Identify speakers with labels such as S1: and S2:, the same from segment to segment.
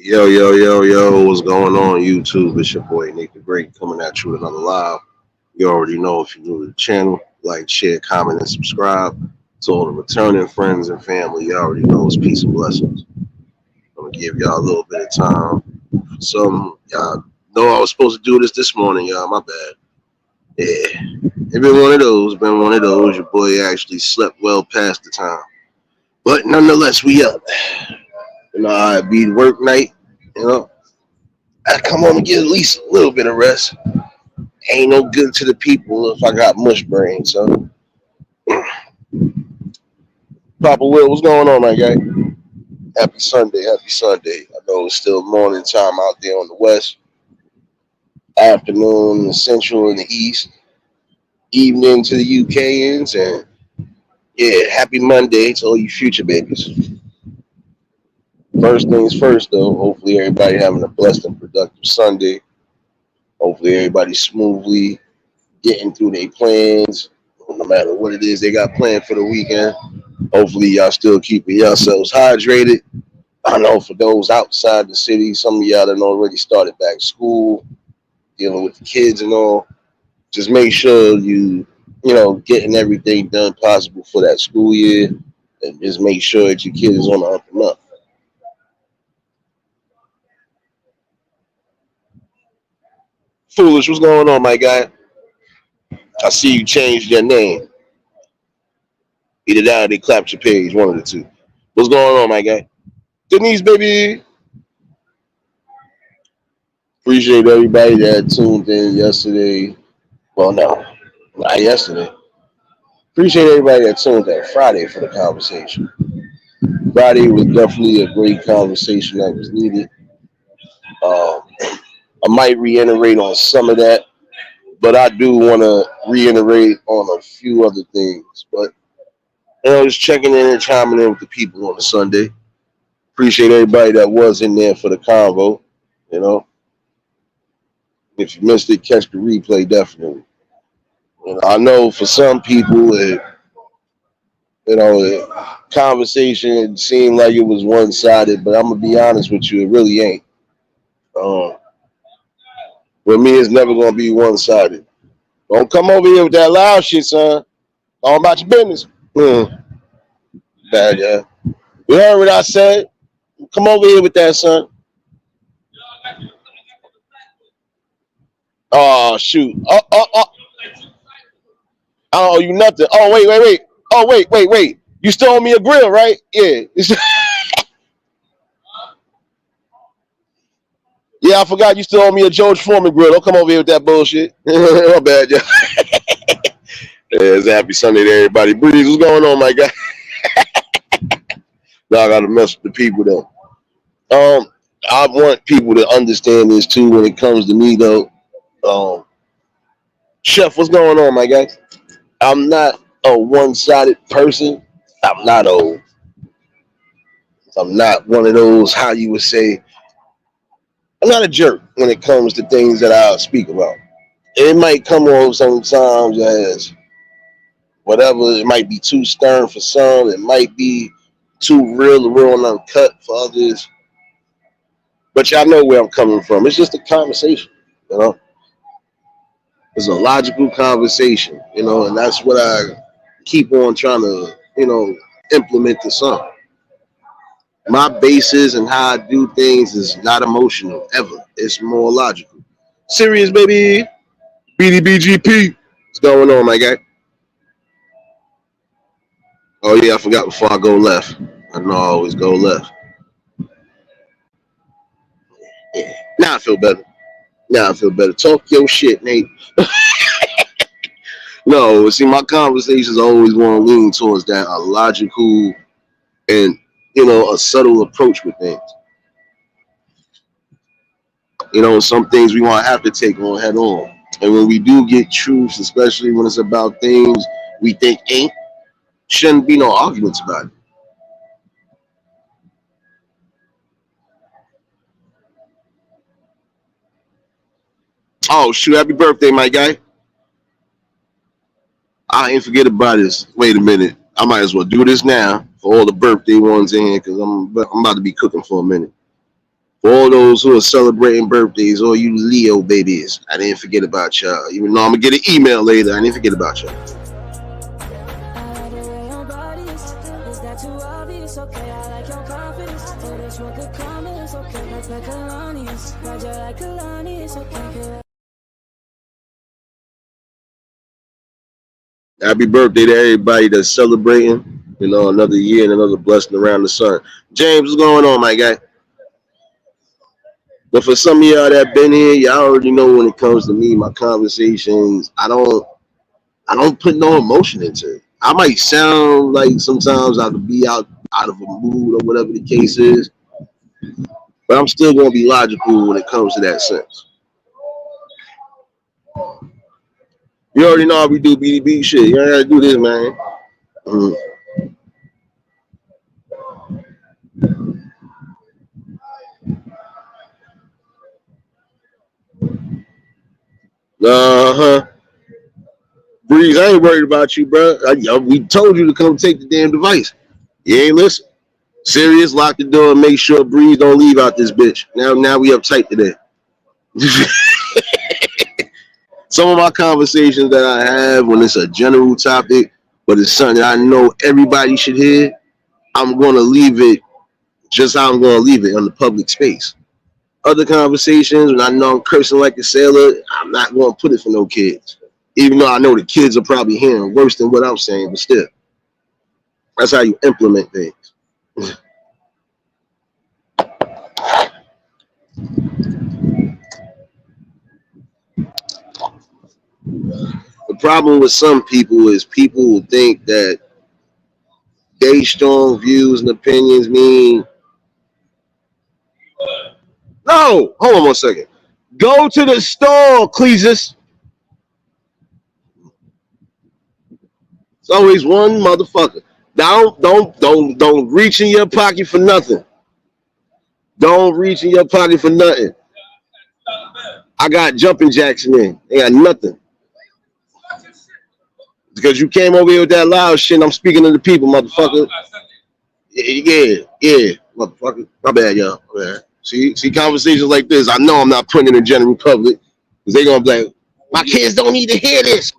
S1: Yo, yo, yo, yo, what's going on YouTube? It's your boy Nick the Great coming at you with another live. You already know if you're new to the channel, like, share, comment, and subscribe. To all the returning friends and family, you already know it's peace and blessings. I'm gonna give y'all a little bit of time. Some y'all know I was supposed to do this morning, y'all. My bad. Yeah, it been one of those. Been one of those. Your boy actually slept well past the time, but nonetheless, we up. You know, I be work night. You know, I come home and get at least a little bit of rest. Ain't no good to the people if I got mush brain. So, Papa Will, what's going on, my guy? Happy Sunday, happy Sunday. I know it's still morning time out there on the west, afternoon in the central and the east, evening to the UKans, and yeah, happy Monday to all you future babies. First things first, though, hopefully everybody having a blessed and productive Sunday. Hopefully everybody smoothly getting through their plans, no matter what it is they got planned for the weekend. Hopefully y'all still keeping yourselves hydrated. I know for those outside the city, some of y'all that already started back school, dealing with the kids and all. Just make sure you getting everything done possible for that school year, and just make sure that your kid is on the up and up. Foolish, what's going on, my guy? I see you changed your name. Either that or they clapped your page, one of the two. What's going on, my guy? Denise, baby. Appreciate everybody that tuned in yesterday. Well, no, not yesterday. Appreciate everybody that tuned in Friday for the conversation. Friday was definitely a great conversation that was needed. I might reiterate on some of that, but I do want to reiterate on a few other things. But just checking in and chiming in with the people on a Sunday. Appreciate everybody that was in there for the convo. You know, if you missed it, catch the replay definitely. I know for some people, the conversation seemed like it was one sided, but I'm gonna be honest with you, it really ain't. Um, with me, it's never gonna be one sided. Don't come over here with that loud shit, son. All about your business. Bad guy. You heard what I said? Come over here with that, son. Oh shoot. I don't owe you nothing. Oh wait. Oh wait. You still owe me a grill, right? Yeah. Yeah, I forgot you still owe me a George Foreman grill. Don't come over here with that bullshit. My bad, yeah. Yeah, it's a happy Sunday to everybody. Breeze, what's going on, my guy? Now I gotta mess with the people though. I want people to understand this too when it comes to me though. Chef, what's going on, my guy? I'm not a one-sided person. I'm not old. I'm not one of those, how you would say, I'm not a jerk when it comes to things that I speak about. It might come off sometimes as whatever, it might be too stern for some, it might be too real and uncut for others. But y'all know where I'm coming from. It's just a conversation, you know. It's a logical conversation, and that's what I keep on trying to, implement to some. My basis and how I do things is not emotional ever. It's more logical. Serious, baby. BDBGP. What's going on, my guy? Oh yeah, I forgot before I go left. I know I always go left. Yeah. Now I feel better. Now I feel better. Talk your shit, Nate. No, see, my conversations always want to lean towards that a logical and a subtle approach with things. Some things we want to have to take on head on. And when we do get truths, especially when it's about things we think ain't, shouldn't be no arguments about it. Oh shoot! Happy birthday, my guy! I ain't forget about this. Wait a minute. I might as well do this now for all the birthday ones in here because I'm about to be cooking for a minute. For all those who are celebrating birthdays, all you Leo babies, I didn't forget about y'all. Even though I'm gonna get an email later, I didn't forget about y'all. Happy birthday to everybody that's celebrating. You know, another year and another blessing around the sun. James, what's going on, my guy? But for some of y'all that been here, y'all already know when it comes to me, my conversations, I don't put no emotion into it. I might sound like sometimes I could be out of a mood or whatever the case is, but I'm still gonna be logical when it comes to that sense. You already know how we do BDB shit. You ain't gotta do this, man. Mm. Uh-huh. Breeze, I ain't worried about you, bro. We told you to come take the damn device. You ain't listen. Serious, lock the door and make sure Breeze don't leave out this bitch. Now we uptight today. Some of my conversations that I have when it's a general topic, but it's something that I know everybody should hear, I'm gonna leave it just how I'm gonna leave it on the public space. Other conversations, when I know I'm cursing like a sailor, I'm not gonna put it for no kids. Even though I know the kids are probably hearing worse than what I'm saying, but still, that's how you implement things. The problem with some people is people think that they strong views and opinions mean no. Hold on 1 second. Go to the store, Cleesus. It's always one motherfucker. Don't reach in your pocket for nothing. Don't reach in your pocket for nothing. I got jumping jacks in there. They got nothing. Because you came over here with that loud shit. I'm speaking to the people, motherfucker. Yeah, motherfucker. My bad, y'all. My bad. See, conversations like this, I know I'm not putting in the general public because they gonna be like, my kids don't need to hear this.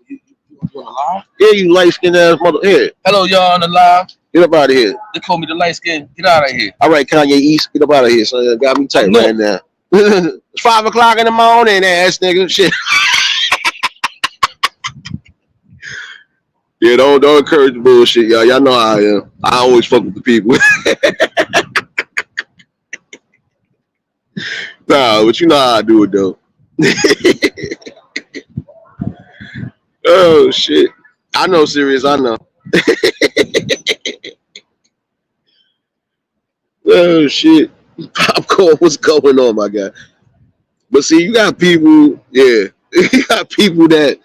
S1: Yeah, you light skinned ass mother. Here,
S2: Hello, y'all on the live.
S1: get up out of here.
S2: They call me the light skin. Get out of here.
S1: All right, Kanye East, get up out of here. So you got me tight
S2: No.
S1: right now. It's 5 o'clock in the morning, ass nigga. Shit. Yeah, don't encourage the bullshit, y'all. Y'all know how I am. I always fuck with the people. Nah, but you know how I do it though. Oh shit. I know, serious. I know. Oh shit. Popcorn, what's going on, my guy? But see, you got people, yeah. You got people that,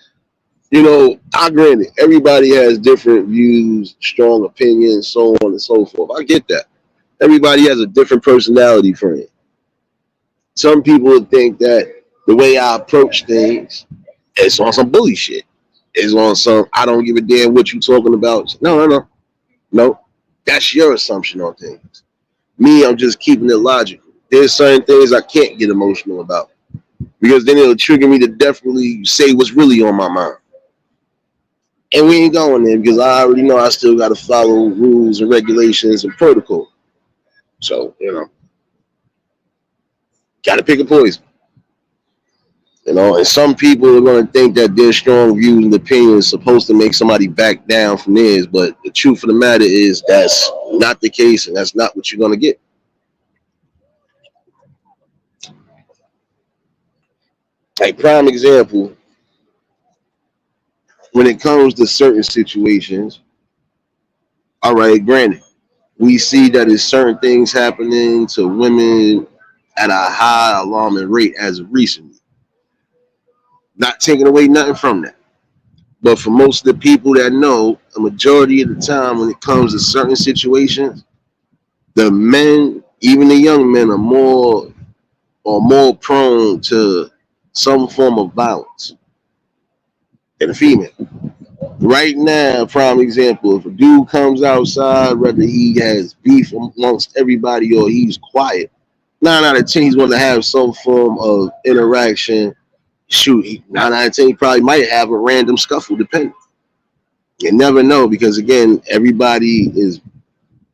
S1: I granted, everybody has different views, strong opinions, so on and so forth. I get that. Everybody has a different personality frame. Some people think that the way I approach things is on some bully shit. It's on some I don't give a damn what you talking about. No. That's your assumption on things. Me, I'm just keeping it logical. There's certain things I can't get emotional about because then it'll trigger me to definitely say what's really on my mind. And we ain't going there because I already know I still got to follow rules and regulations and protocol. So, got to pick a poison. And some people are going to think that their strong views and opinions is supposed to make somebody back down from theirs. But the truth of the matter is that's not the case, and that's not what you're going to get. Like, prime example, when it comes to certain situations, all right, granted, we see that there's certain things happening to women at a high alarming rate as of recently. Not taking away nothing from that. But for most of the people that know, a majority of the time when it comes to certain situations, the men, even the young men, are more prone to some form of violence than a female. Right now, prime example, if a dude comes outside, whether he has beef amongst everybody or he's quiet, 9 out of 10 he's going to have some form of interaction. Shoot, 9 out of 10 he probably might have a random scuffle, depending. You never know because again, everybody is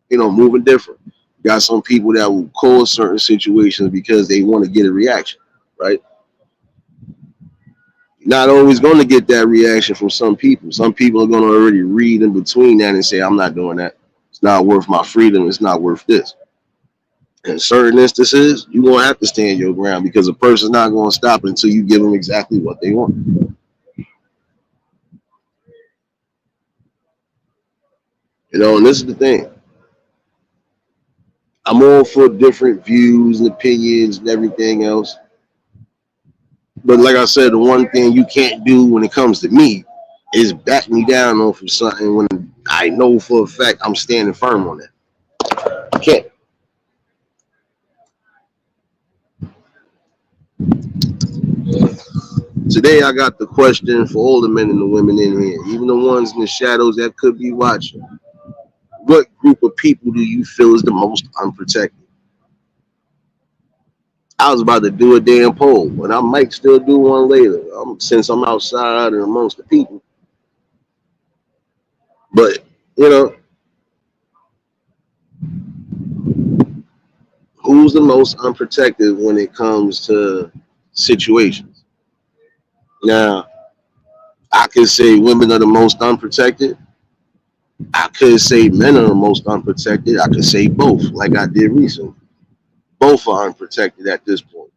S1: moving different. You got some people that will cause certain situations because they want to get a reaction, right? You're not always going to get that reaction from some people. Some people are going to already read in between that and say, "I'm not doing that. It's not worth my freedom. It's not worth this." In certain instances, you're going to have to stand your ground because a person's not going to stop until you give them exactly what they want. And this is the thing. I'm all for different views and opinions and everything else. But like I said, the one thing you can't do when it comes to me is back me down off of something when I know for a fact I'm standing firm on that. You can't. Today I got the question for all the men and the women in here, even the ones in the shadows that could be watching. What group of people do you feel is the most unprotected? I was about to do a damn poll, and I might still do one later. Since I'm outside and amongst the people. But you know, who's the most unprotected when it comes to situations? Now, I could say women are the most unprotected. I could say men are the most unprotected. I could say both, like I did recently. Both are unprotected at this point.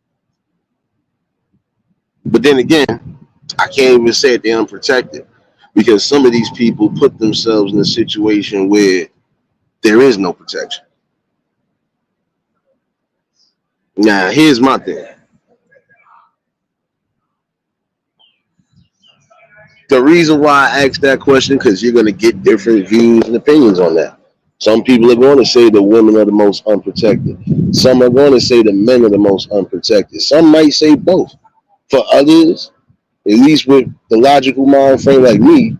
S1: But then again, I can't even say they're unprotected because some of these people put themselves in a situation where there is no protection. Now, here's my thing. The reason why I asked that question because you're going to get different views and opinions on that. Some people are going to say the women are the most unprotected. Some are going to say the men are the most unprotected. Some might say both. For others, at least with the logical mind frame like me,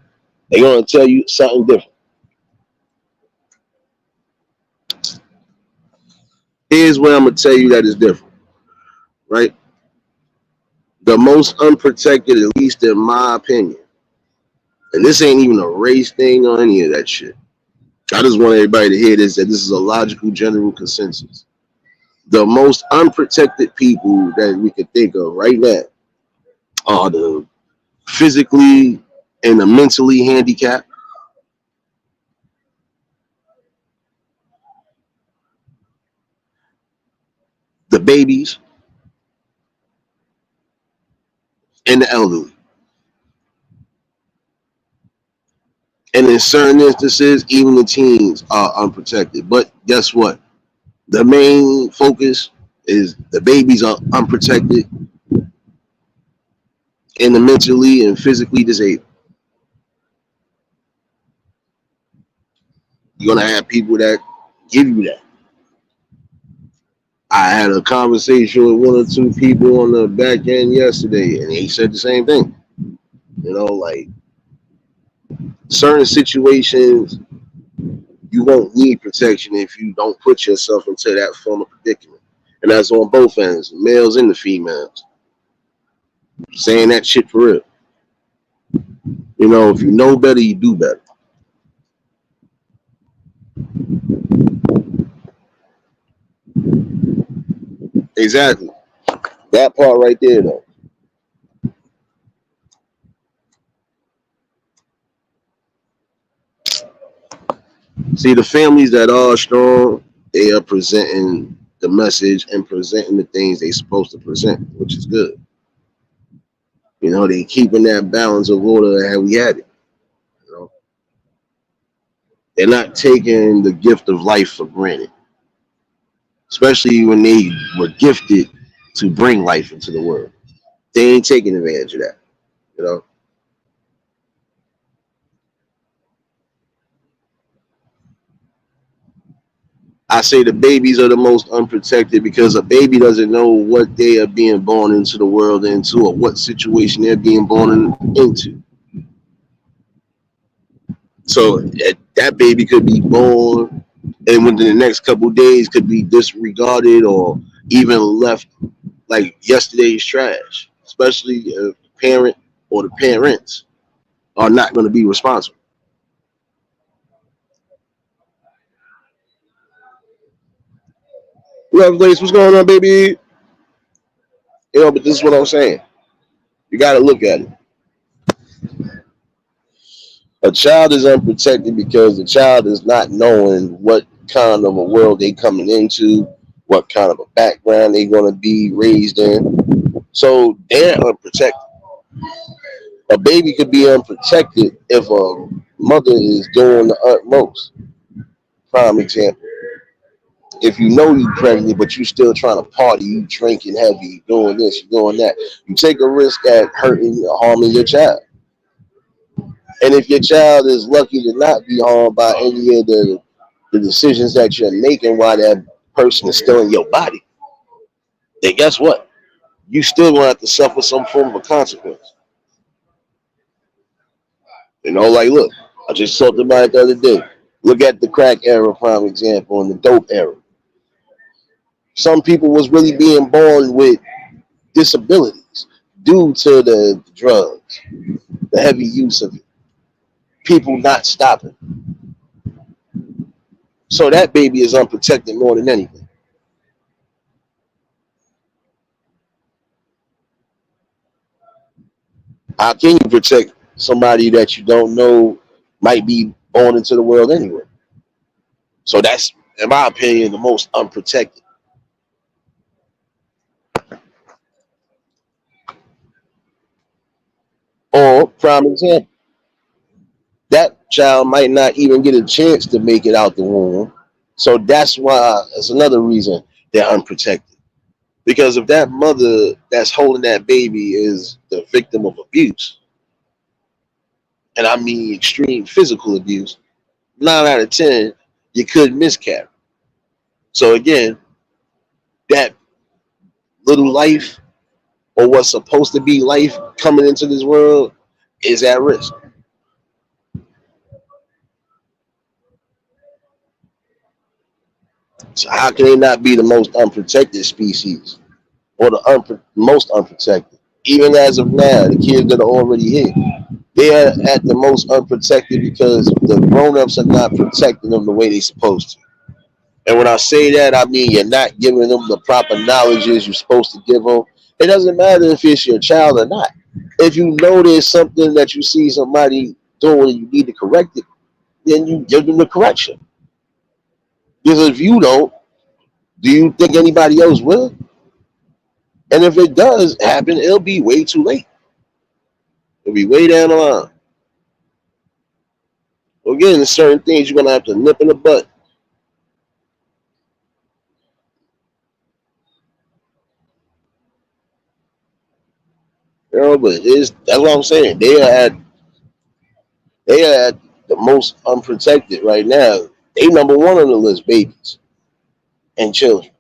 S1: they're going to tell you something different. Here's what I'm going to tell you that is different, right? The most unprotected, at least in my opinion, and this ain't even a race thing or any of that shit. I just want everybody to hear this, that this is a logical general consensus. The most unprotected people that we could think of right now are the physically and the mentally handicapped, the babies, and the elderly. And in certain instances, even the teens are unprotected. But guess what? The main focus is the babies are unprotected and the mentally and physically disabled. You're gonna have people that give you that. I had a conversation with one or two people on the back end yesterday, and they said the same thing. Like certain situations, you won't need protection if you don't put yourself into that form of predicament. And that's on both ends, males and the females. Saying that shit for real. If you know better, you do better. Exactly. That part right there, though. See, the families that are strong, they are presenting the message and presenting the things they supposed to present, which is good. They keeping that balance of order how we had it. You know, they're not taking the gift of life for granted, especially when they were gifted to bring life into the world. They ain't taking advantage of that. You know, I say the babies are the most unprotected because a baby doesn't know what they are being born into the world into or what situation they're being born into. So that baby could be born and within the next couple of days could be disregarded or even left like yesterday's trash, especially if the parent or the parents are not going to be responsible. Lovelace, what's going on, baby? But this is what I'm saying. You got to look at it. A child is unprotected because the child is not knowing what kind of a world they coming into, what kind of a background they're going to be raised in. So they're unprotected. A baby could be unprotected if a mother is doing the utmost. Prime example. If you know you're pregnant, but you still trying to party, you drinking heavy, you doing this, you doing that, you take a risk at hurting or harming your child. And if your child is lucky to not be harmed by any of the decisions that you're making while that person is still in your body, then guess what? You still gonna have to suffer some form of a consequence. Like look, I just talked about it the other day. Look at the crack era, prime example, and the dope era. Some people was really being born with disabilities due to the drugs, the heavy use of it, people not stopping. So that baby is unprotected more than anything. How can you protect somebody that you don't know might be born into the world anyway? So that's, in my opinion, the most unprotected. Or, prime example, that child might not even get a chance to make it out the womb. So that's why, that's another reason they're unprotected. Because if that mother that's holding that baby is the victim of abuse, and I mean extreme physical abuse, 9 out of 10, you could miscarry. So again, that little life or what's supposed to be life coming into this world is at risk. So how can they not be the most unprotected species or the most unprotected? Even as of now, the kids that are already here, they are at the most unprotected because the grown-ups are not protecting them the way they're supposed to. And when I say that, I mean you're not giving them the proper knowledges you're supposed to give them. It doesn't matter if it's your child or not. If you know there's something that you see somebody doing and you need to correct it, then you give them the correction. Because if you don't, do you think anybody else will? And if it does happen, it'll be way too late. It'll be way down the line. Again, there's certain things you're gonna have to nip in the butt. But that's what I'm saying. They are at the most unprotected right now. They number one on the list, babies and children.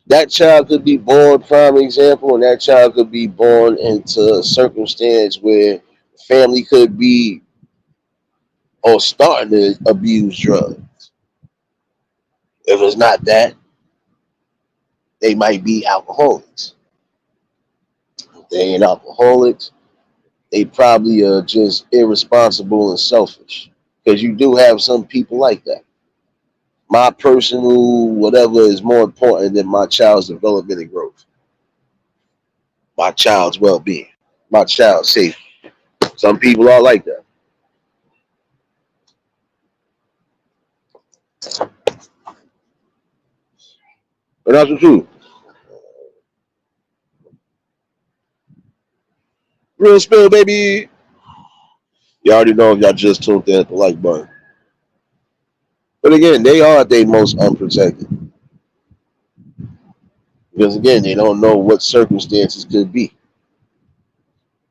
S1: That child could be born, prime example, and that child could be born into a circumstance where family could be or starting to abuse drugs. If it's not that, they might be alcoholics. If they ain't alcoholics, they probably are just irresponsible and selfish. Because you do have some people like that. My personal whatever is more important than my child's development and growth, my child's well being, my child's safety. Some people are like that. But that's the truth. Real spill, baby. You already know if y'all just tuned in at the like button. But again, they are at their most unprotected. Because again, they don't know what circumstances could be.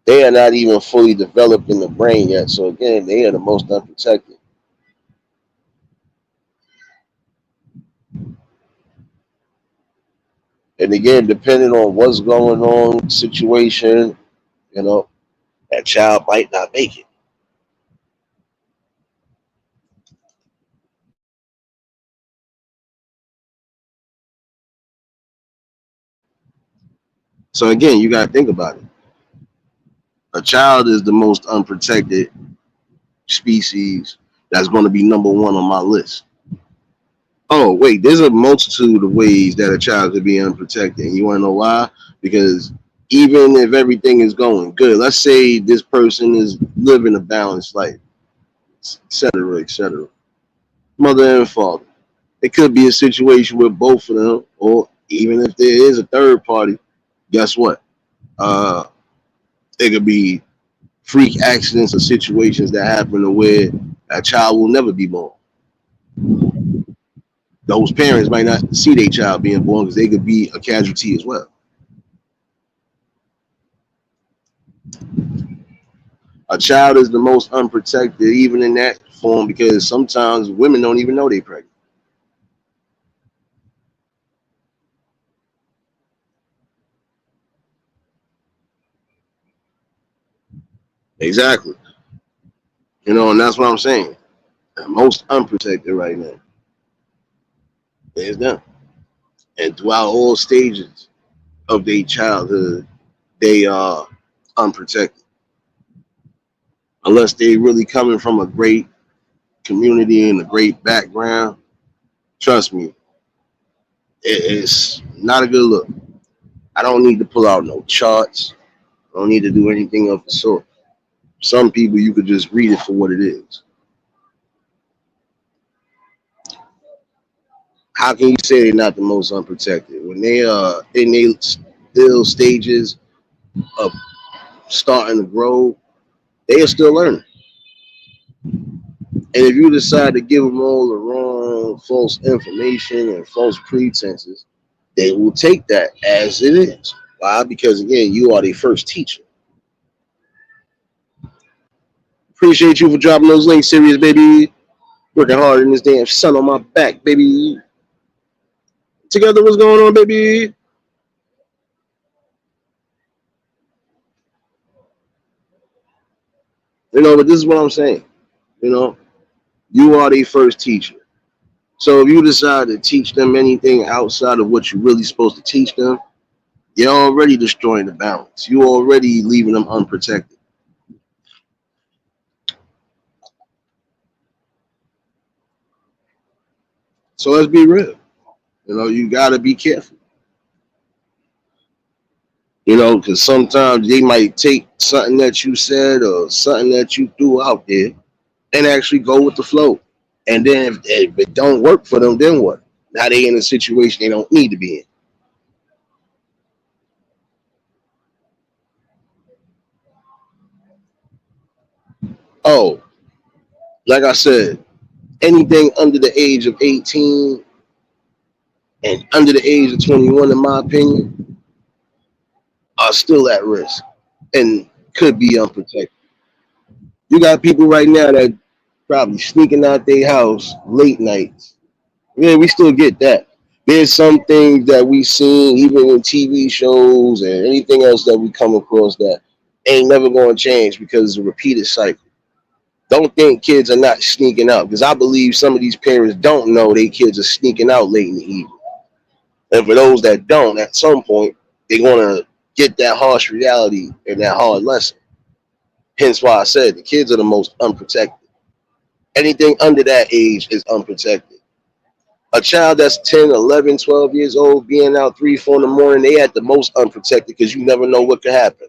S1: They are not even fully developed in the brain yet. So again, they are the most unprotected. And again, depending on what's going on, situation, you know, that child might not make it. So again, you gotta think about it. A child is the most unprotected species that's going to be number one on my list. Oh, wait, there's a multitude of ways that a child could be unprotected. And you want to know why? Because even if everything is going good, let's say this person is living a balanced life, etc., etc., mother and father. It could be a situation where both of them, or even if there is a third party, guess what? Uh, it could be freak accidents or situations that happen to where a child will never be born. Those parents might not see their child being born because they could be a casualty as well. A child is the most unprotected, even in that form, because sometimes women don't even know they're pregnant. Exactly. And that's what I'm saying. The most unprotected right now is them. And throughout all stages of their childhood, they are unprotected. Unless they really coming from a great community and a great background, trust me, it's not a good look. I don't need to pull out no charts. I don't need to do anything of the sort. Some people you could just read it for what it is. How can you say they're not the most unprotected when they are in their still stages of starting to grow? They are still learning, and if you decide to give them all the wrong, false information and false pretenses, they will take that as it is. Why? Because again, you are their first teacher. Appreciate you for dropping those links, serious baby. Working hard in this damn sun on my back, baby. Together, what's going on, baby? But this is what I'm saying. You know, you are their first teacher. So if you decide to teach them anything outside of what you're really supposed to teach them, you're already destroying the balance. You're already leaving them unprotected. So let's be real. You gotta be careful. Because sometimes they might take something that you said or something that you threw out there and actually go with the flow. And then if it don't work for them, then what? Now they in a situation they don't need to be in. Oh, like I said, anything under the age of 18 and under the age of 21, in my opinion, are still at risk and could be unprotected. You got people right now that probably sneaking out their house late nights. Yeah, we still get that. There's some things that we seen even in TV shows and anything else that we come across that ain't never going to change because it's a repeated cycle. Don't think kids are not sneaking out because I believe some of these parents don't know their kids are sneaking out late in the evening. And for those that don't, at some point, they're going to get that harsh reality and that hard lesson. Hence why I said the kids are the most unprotected. Anything under that age is unprotected. A child that's 10, 11, 12 years old being out 3, 4 in the morning, they at the most unprotected because you never know what could happen.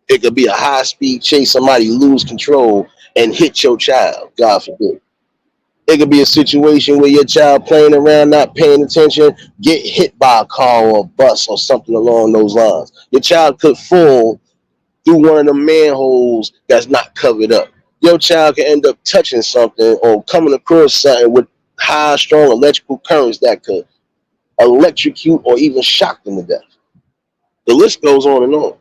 S1: It could be a high speed chase, somebody lose control and hit your child, God forbid. It could be a situation where your child playing around, not paying attention, get hit by a car or a bus or something along those lines. Your child could fall through one of the manholes that's not covered up. Your child can end up touching something or coming across something with high, strong electrical currents that could electrocute or even shock them to death. The list goes on and on.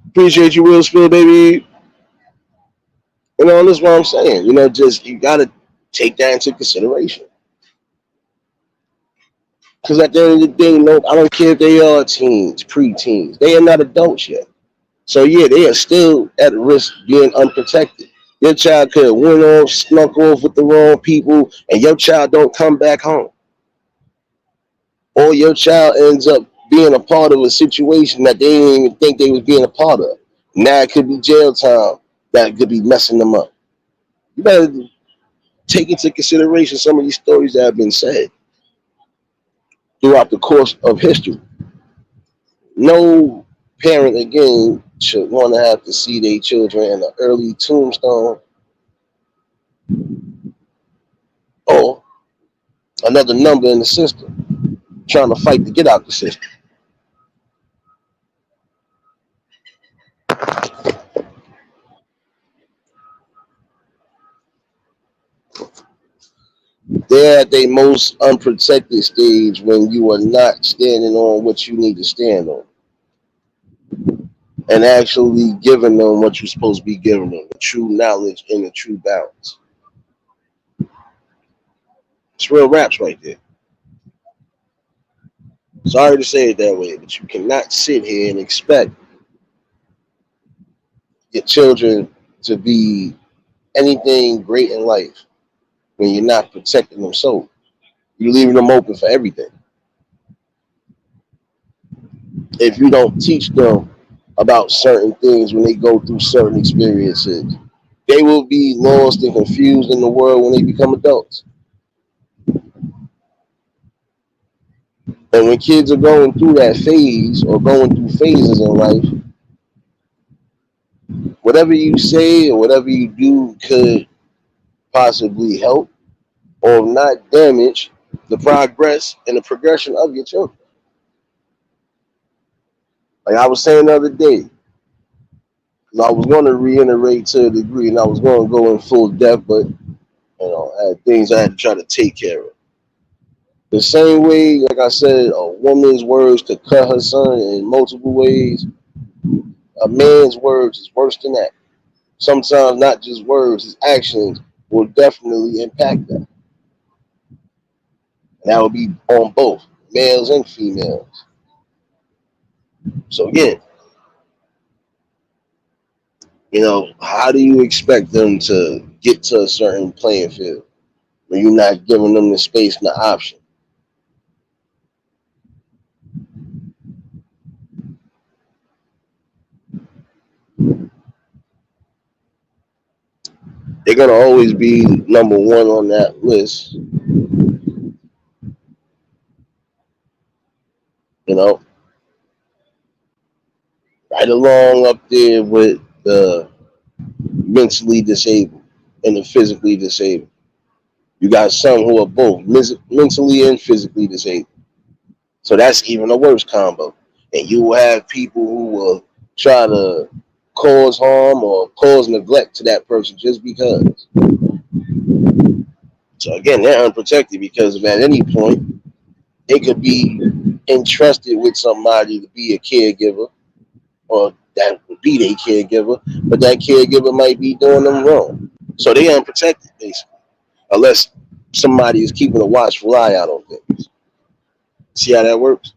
S1: Appreciate you, Will Spill, baby. That's what I'm saying. Just you gotta take that into consideration. Because at the end of the day, no, I don't care if they are teens, preteens. They are not adults yet. So yeah, they are still at risk being unprotected. Your child could have went off, snuck off with the wrong people, and your child don't come back home. Or your child ends up being a part of a situation that they didn't even think they was being a part of. Now it could be jail time that could be messing them up. You better take into consideration some of these stories that have been said throughout the course of history. No parent again should want to have to see their children in an early tombstone or another number in the system trying to fight to get out the system. They're at their most unprotected stage when you are not standing on what you need to stand on and actually giving them what you're supposed to be giving them, the true knowledge and the true balance. It's real raps right there. Sorry to say it that way, but you cannot sit here and expect your children to be anything great in life when you're not protecting them so. You're leaving them open for everything. If you don't teach them about certain things when they go through certain experiences, they will be lost and confused in the world when they become adults. And when kids are going through that phase or going through phases in life, whatever you say or whatever you do could possibly help or not damage the progress and the progression of your children. Like I was saying the other day, because I was going to reiterate to a degree and I was going to go in full depth, but I had things I had to try to take care of. The same way, like I said, a woman's words could cut her son in multiple ways. A man's words is worse than that. Sometimes not just words, his actions will definitely impact that. And that will be on both males and females. So again, how do you expect them to get to a certain playing field when you're not giving them the space and the option? They're gonna always be number one on that list, you know, right along up there with the mentally disabled and the physically disabled. You got some who are both mentally and physically disabled. So that's even a worse combo. And you will have people who will try to cause harm or cause neglect to that person just because. So again, they're unprotected because at any point they could be entrusted with somebody to be a caregiver or that would be their caregiver, but that caregiver might be doing them wrong. So they unprotected basically, unless somebody is keeping a watchful eye out on things. See how that works?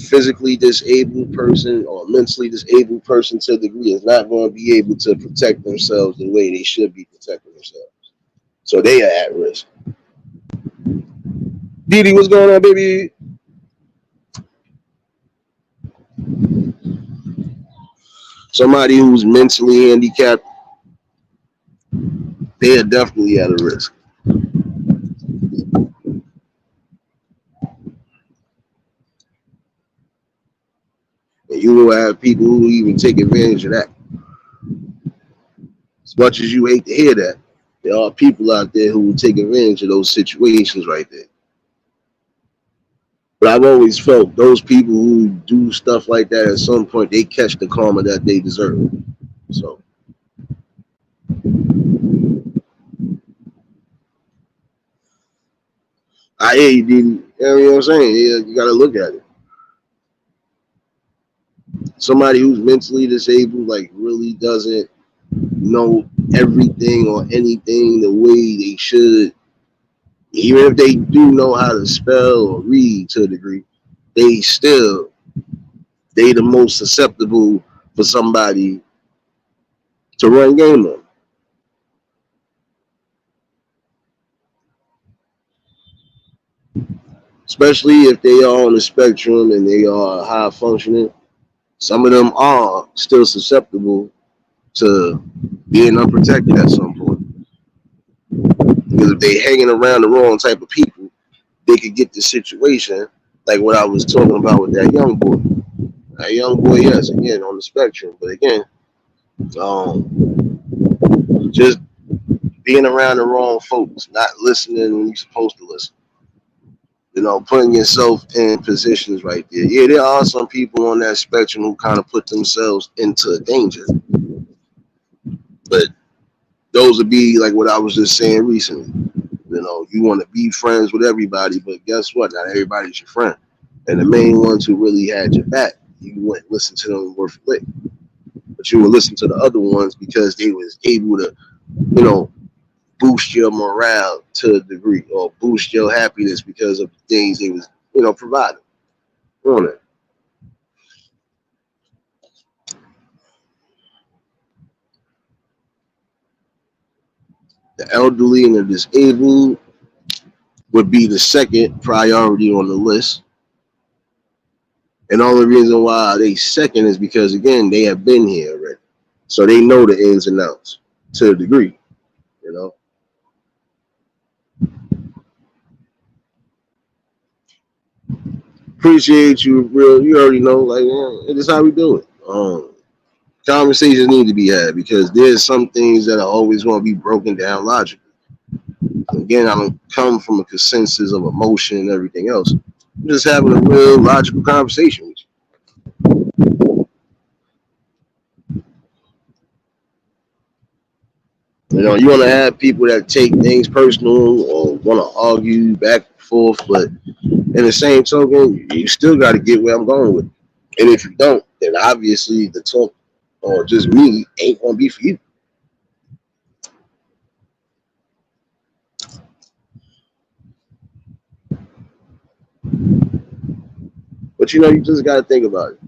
S1: Physically disabled person or mentally disabled person to a degree is not going to be able to protect themselves the way they should be protecting themselves. So they are at risk. Didi, what's going on, baby? Somebody who's mentally handicapped, they are definitely at a risk. And you will have people who even take advantage of that. As much as you hate to hear that, there are people out there who will take advantage of those situations right there. But I've always felt those people who do stuff like that at some point, they catch the karma that they deserve. So I hear you, Didi. You know what I'm saying? Yeah, you got to look at it. Somebody who's mentally disabled, like, really doesn't know everything or anything the way they should. Even if they do know how to spell or read to a degree, they still they the most susceptible for somebody to run game on. Especially if they are on the spectrum and they are high functioning. Some of them are still susceptible to being unprotected at some point. Because if they hanging around the wrong type of people, they could get the situation like what I was talking about with that young boy. That young boy, yes, again on the spectrum, but again, just being around the wrong folks, not listening when you're supposed to listen. Putting yourself in positions right there. Yeah, there are some people on that spectrum who kind of put themselves into danger, but those would be like what I was just saying recently. You want to be friends with everybody, but guess what? Not everybody's your friend. And the main ones who really had your back, you wouldn't listen to them worth a lick. But you would listen to the other ones because they was able to, you know, boost your morale to a degree or boost your happiness because of the things they was, providing. On it. The elderly and the disabled would be the second priority on the list. And the only reason why they second is because again they have been here already, so they know the ins and outs to a degree. You know, appreciate you, real. You already know, like it is how we do it. Conversations need to be had because there's some things that are always going to be broken down logically. Again, I don't come from a consensus of emotion and everything else. I'm just having a real logical conversation with you. You want to have people that take things personal or want to argue back and forth, but in the same token, you still got to get where I'm going with it. And if you don't, then obviously the talk or just me ain't gonna be for you. But you just got to think about it.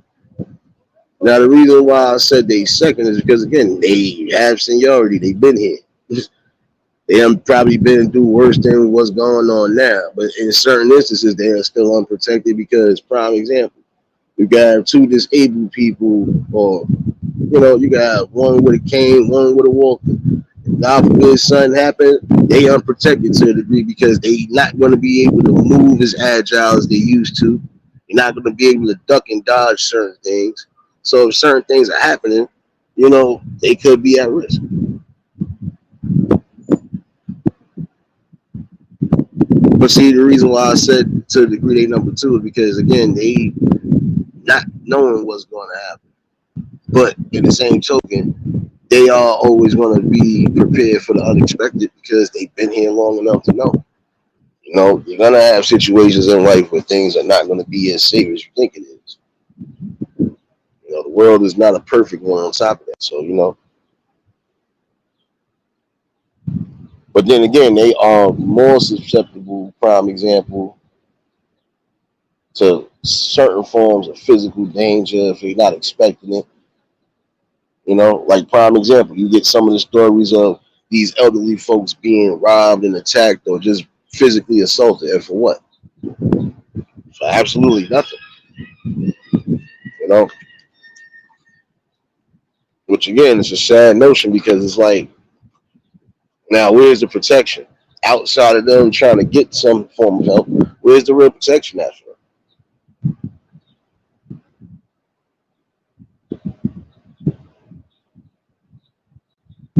S1: Now, the reason why I said they second is because again, they have seniority. They've been here. They have probably been through worse than what's going on now. But in certain instances, they are still unprotected because, prime example, you got two disabled people, or you got one with a cane, one with a walker. God forbid something happen, they unprotected to a degree because they not going to be able to move as agile as they used to. You're not going to be able to duck and dodge certain things. So if certain things are happening, they could be at risk. But see, the reason why I said to a degree they number two is because again, they not knowing what's going to happen. But in the same token, they are always going to be prepared for the unexpected because they've been here long enough to know. You're going to have situations in life where things are not going to be as safe as you think it is. The world is not a perfect one on top of that. So, but then again, they are more susceptible, prime example, to certain forms of physical danger if they're not expecting it. Like prime example, you get some of the stories of these elderly folks being robbed and attacked or just physically assaulted. And for what? For absolutely nothing. You know, which again is a sad notion because it's like, now where's the protection? Outside of them trying to get some form of help, where's the real protection after?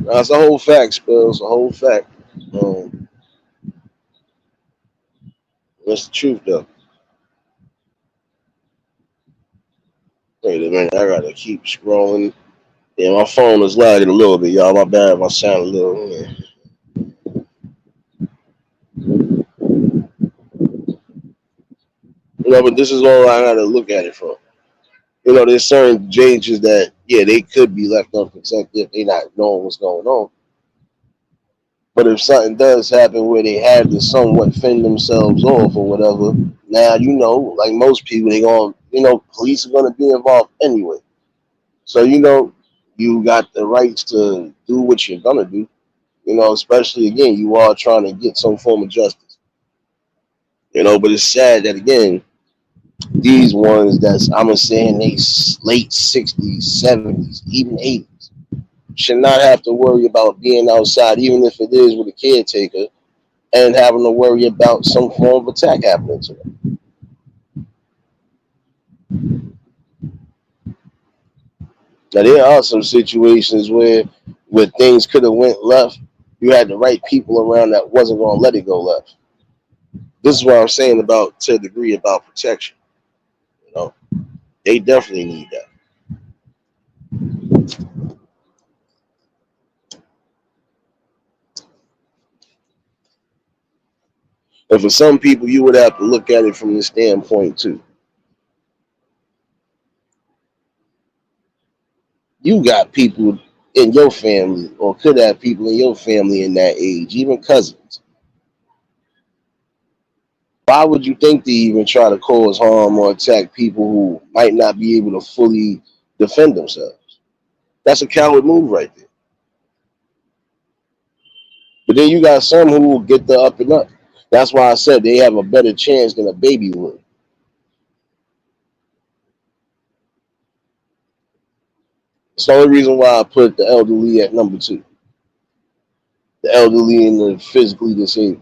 S1: That's a whole fact, Spills. A whole fact. Um, that's the truth, though. Wait a minute, I gotta keep scrolling. Yeah, my phone is lagging a little bit, y'all. My bad, my sound a little. Yeah. But this is all I gotta look at it from. There's certain changes that, yeah, they could be left unprotected if they not knowing what's going on. But if something does happen where they have to somewhat fend themselves off or whatever, now like most people, they gonna police are going to be involved anyway. So, you got the rights to do what you're going to do, especially again, you are trying to get some form of justice, but it's sad that again, these ones that's, I'm going to say in they late 60s, 70s, even 80s, should not have to worry about being outside, even if it is with a caretaker, and having to worry about some form of attack happening to them. Now there are some situations where things could have went left. You had the right people around that wasn't going to let it go left. This is what I'm saying about to a degree about protection. You know, they definitely need that. And for some people, you would have to look at it from this standpoint too. You got people in your family, or could have people in your family in that age, even cousins. Why would you think they even try to cause harm or attack people who might not be able to fully defend themselves? That's a coward move right there. But then you got some who will get the up and up. That's why I said they have a better chance than a baby would. It's the only reason why I put the elderly at number two. The elderly and the physically disabled.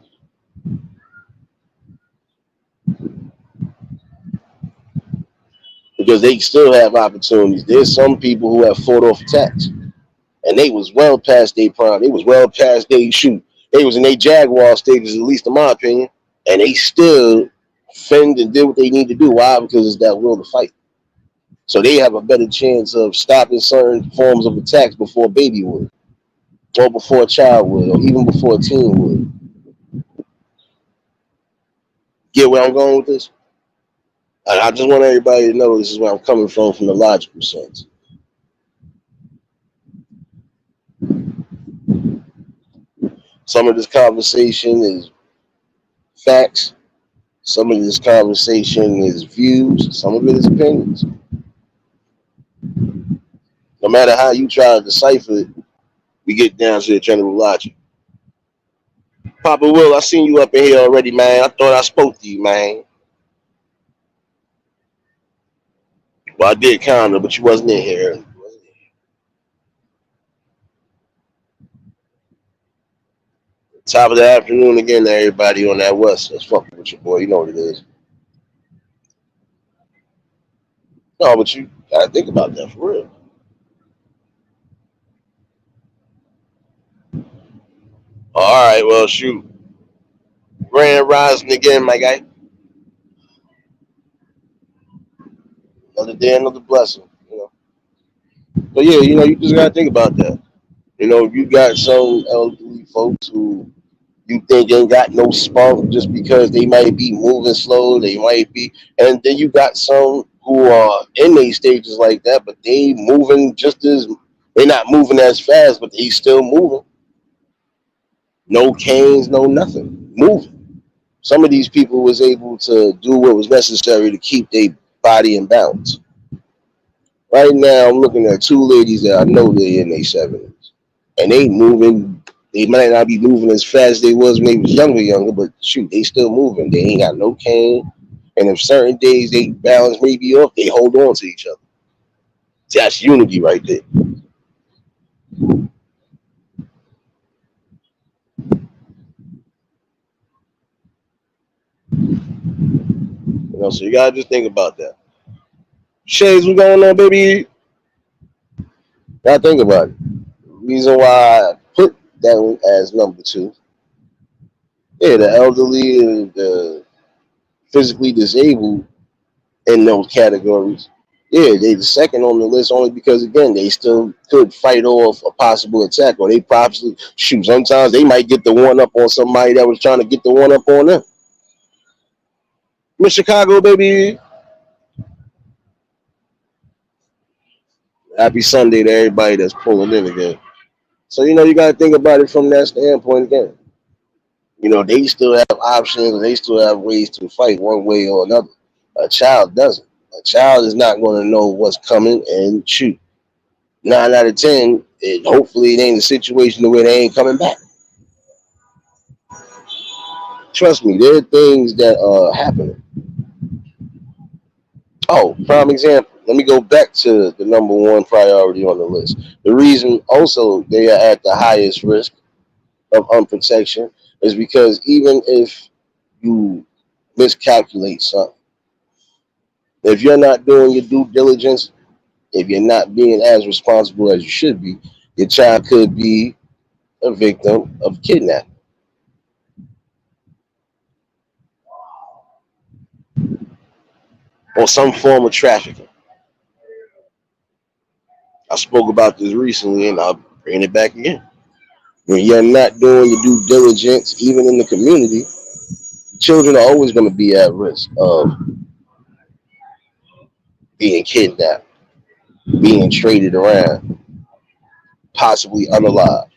S1: Because they still have opportunities. There's some people who have fought off attacks. And they was well past their prime. They was well past their shoot. They was in their Jaguar stages, at least in my opinion. And they still fend and did what they need to do. Why? Because it's that will to fight. So they have a better chance of stopping certain forms of attacks before a baby would, or before a child would, or even before a teen would. Get where I'm going with this? I just want everybody to know this is where I'm coming from the logical sense. Some of this conversation is facts. Some of this conversation is views. Some of it is opinions. No matter how you try to decipher it, we get down to the general logic. Papa Will, I seen you up in here already, man. I thought I spoke to you, man. Well, I did kind of, but you wasn't in here. Top of the afternoon again to everybody on that west. Let's fuck with your boy. You know what it is. No, but you gotta think about that for real. All right, well, shoot. Grand rising again, my guy. Another day, another blessing. But yeah, you just gotta think about that. You got some elderly folks who you think ain't got no spunk just because they might be moving slow, they might be, and then you got some who are in these stages like that, but they moving just as they not moving as fast, but they still moving. No canes, no nothing, moving. Some of these people was able to do what was necessary to keep their body in balance. Right now, I'm looking at two ladies that I know they're in their 70s, and they moving. They might not be moving as fast as they was when they was younger, but shoot, they still moving. They ain't got no cane, and if certain days they balance may be off, they hold on to each other. That's unity right there. So you gotta just think about that. Shades, what's going on, baby? Gotta think about it. Reason why I put that one as number two. Yeah, the elderly and the physically disabled in those categories. Yeah, they the second on the list only because again they still could fight off a possible attack, or they possibly shoot. Sometimes they might get the one up on somebody that was trying to get the one up on them. Miss Chicago, baby. Happy Sunday to everybody that's pulling in again. So you got to think about it from that standpoint again. They still have options and they still have ways to fight one way or another. A child doesn't. A child is not going to know what's coming, and shoot, 9 out of 10, hopefully it ain't a situation where they ain't coming back. Trust me, there are things that are happening. Oh, prime example. Let me go back to the number one priority on the list. The reason also they are at the highest risk of unprotection is because even if you miscalculate something, if you're not doing your due diligence, if you're not being as responsible as you should be, your child could be a victim of kidnapping or some form of trafficking. I spoke about this recently and I'll bring it back again. When you're not doing your due diligence, even in the community, children are always going to be at risk of being kidnapped, being traded around, possibly unalive.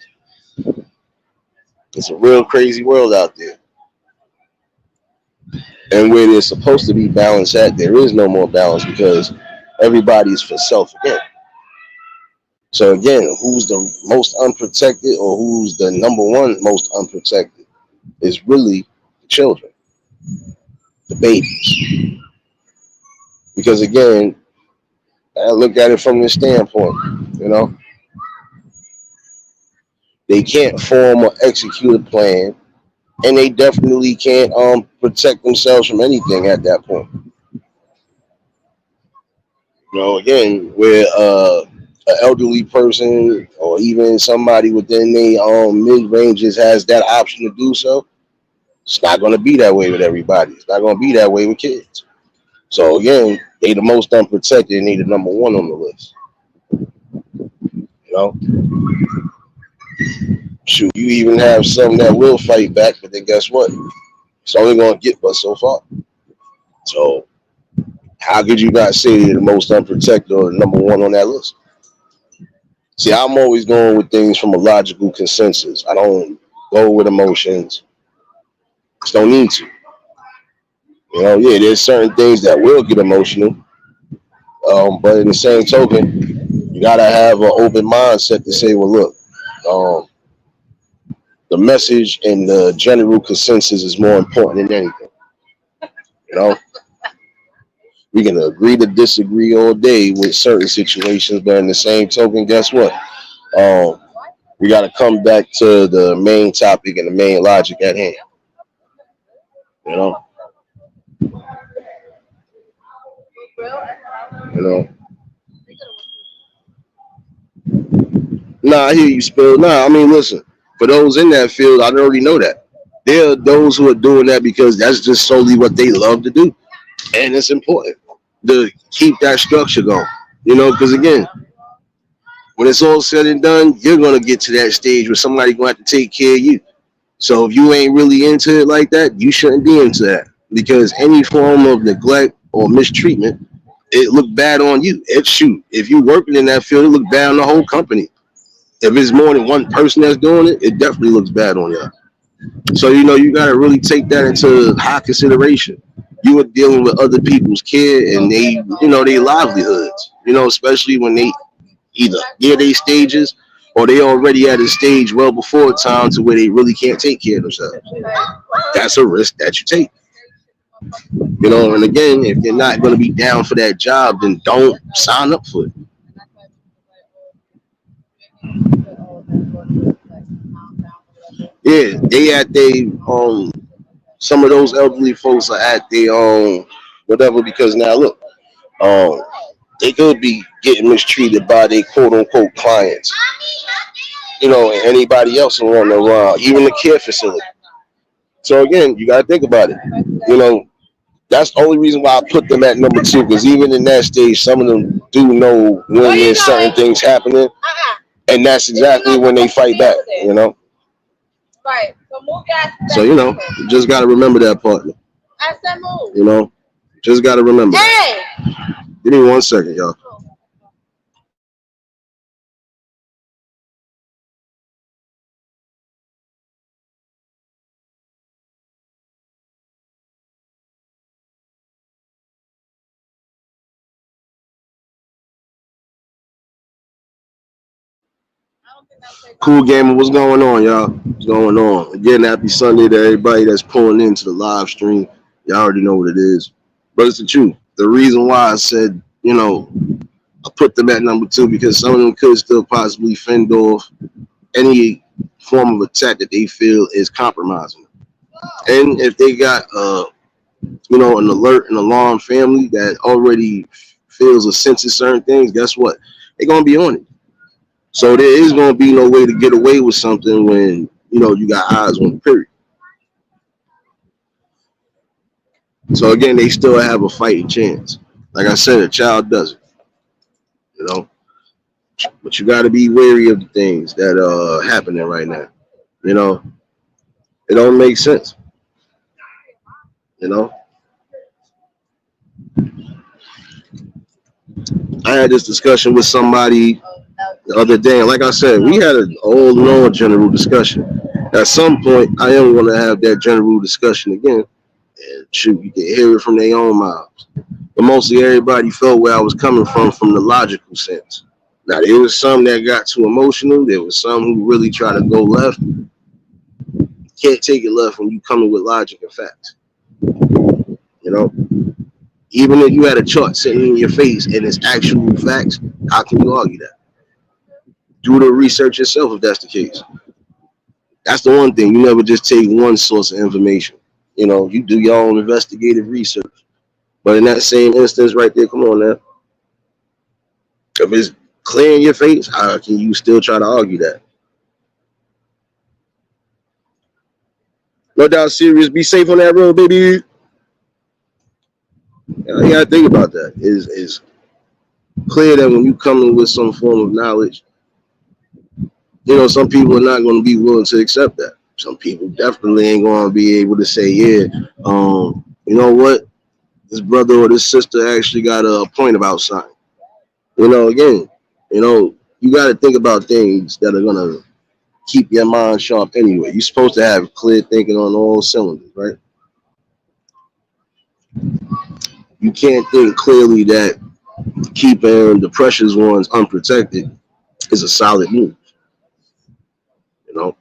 S1: It's a real crazy world out there. And where there's supposed to be balance at, there is no more balance because everybody's for self again. So again, who's the most unprotected or who's the number one most unprotected is really the children, the babies. Because again, I look at it from this standpoint, you know, they can't form or execute a plan, and they definitely can't protect themselves from anything at that point. You know, again, where an elderly person or even somebody within the mid ranges has that option to do so, it's not going to be that way with everybody. It's not going to be that way with kids. So again, they the most unprotected and they the number one on the list. You know, shoot, you even have some that will fight back, but then guess what? It's only going to get but so far. So how could you not say they're the most unprotected or the number one on that list? See, I'm always going with things from a logical consensus. I don't go with emotions. Just don't need to. You know, yeah, there's certain things that will get emotional, but in the same token, you gotta have an open mindset to say, well, look, um, the message and the general consensus is more important than anything. You know, we can agree to disagree all day with certain situations, but in the same token, guess what? Um, we got to come back to the main topic and the main logic at hand. You know, you know. Nah, I hear you, Spill. Nah, I mean, listen. For those in that field, I already know that. There are those who are doing that because that's just solely what they love to do, and it's important to keep that structure going. You know, because again, when it's all said and done, you're gonna get to that stage where somebody gonna have to take care of you. So if you ain't really into it like that, you shouldn't be into that because any form of neglect or mistreatment, it look bad on you. It shoot. If you working in that field, it look bad on the whole company. If it's more than one person that's doing it, it definitely looks bad on you. So you know you gotta really take that into high consideration. You are dealing with other people's care and they, you know, their livelihoods. You know, especially when they either near their stages or they already at a stage well before time to where they really can't take care of themselves. That's a risk that you take. You know, and again, if you're not going to be down for that job, then don't sign up for it. Yeah, they at they some of those elderly folks are at their whatever because now look, um they could be getting mistreated by their quote unquote clients, you know, and anybody else along the line, even the care facility. So again, you gotta think about it. You know, that's the only reason why I put them at number two, because even in that stage, some of them do know when there's certain things happening, and that's exactly when they fight back. You know, so you know, you just got to remember that part. You know, just got to remember. That. Give me 1 second, y'all. Cool Gamer, what's going on, y'all? What's going on? Again, happy Sunday to everybody that's pulling into the live stream. Y'all already know what it is. But it's the truth. The reason why I said, I put them at number two because some of them could still possibly fend off any form of attack that they feel is compromising. And if they got, an alert and alarm family that already feels a sense of certain things, guess what? They're going to be on it. So there is going to be no way to get away with something when, you got eyes on the period. So again, they still have a fighting chance. Like I said, a child doesn't, you know. But you got to be wary of the things that are happening right now. You know, it don't make sense. You know, I had this discussion with somebody the other day, and like I said, we had an old long general discussion. At some point, I am going to have that general discussion again, and shoot, you can hear it from their own mouths. But mostly everybody felt where I was coming from the logical sense. Now there was some that got too emotional. There was some who really tried to go left. Can't take it left when you coming with logic and facts. You know, even if you had a chart sitting in your face and it's actual facts, how can you argue that? Do the research yourself if that's the case. That's the one thing. You never just take one source of information. You know, you do your own investigative research. But in that same instance right there, come on now. If it's clear in your face, how can you still try to argue that? No doubt, serious. Be safe on that road, baby. You gotta think about that. Is clear that when you come in with some form of knowledge, some people are not going to be willing to accept that. Some people definitely ain't going to be able to say, yeah, you know what, this brother or this sister actually got a point about something. Again, you got to think about things that are going to keep your mind sharp anyway. You're supposed to have clear thinking on all cylinders, right? You can't think clearly that keeping the precious ones unprotected is a solid move. You know,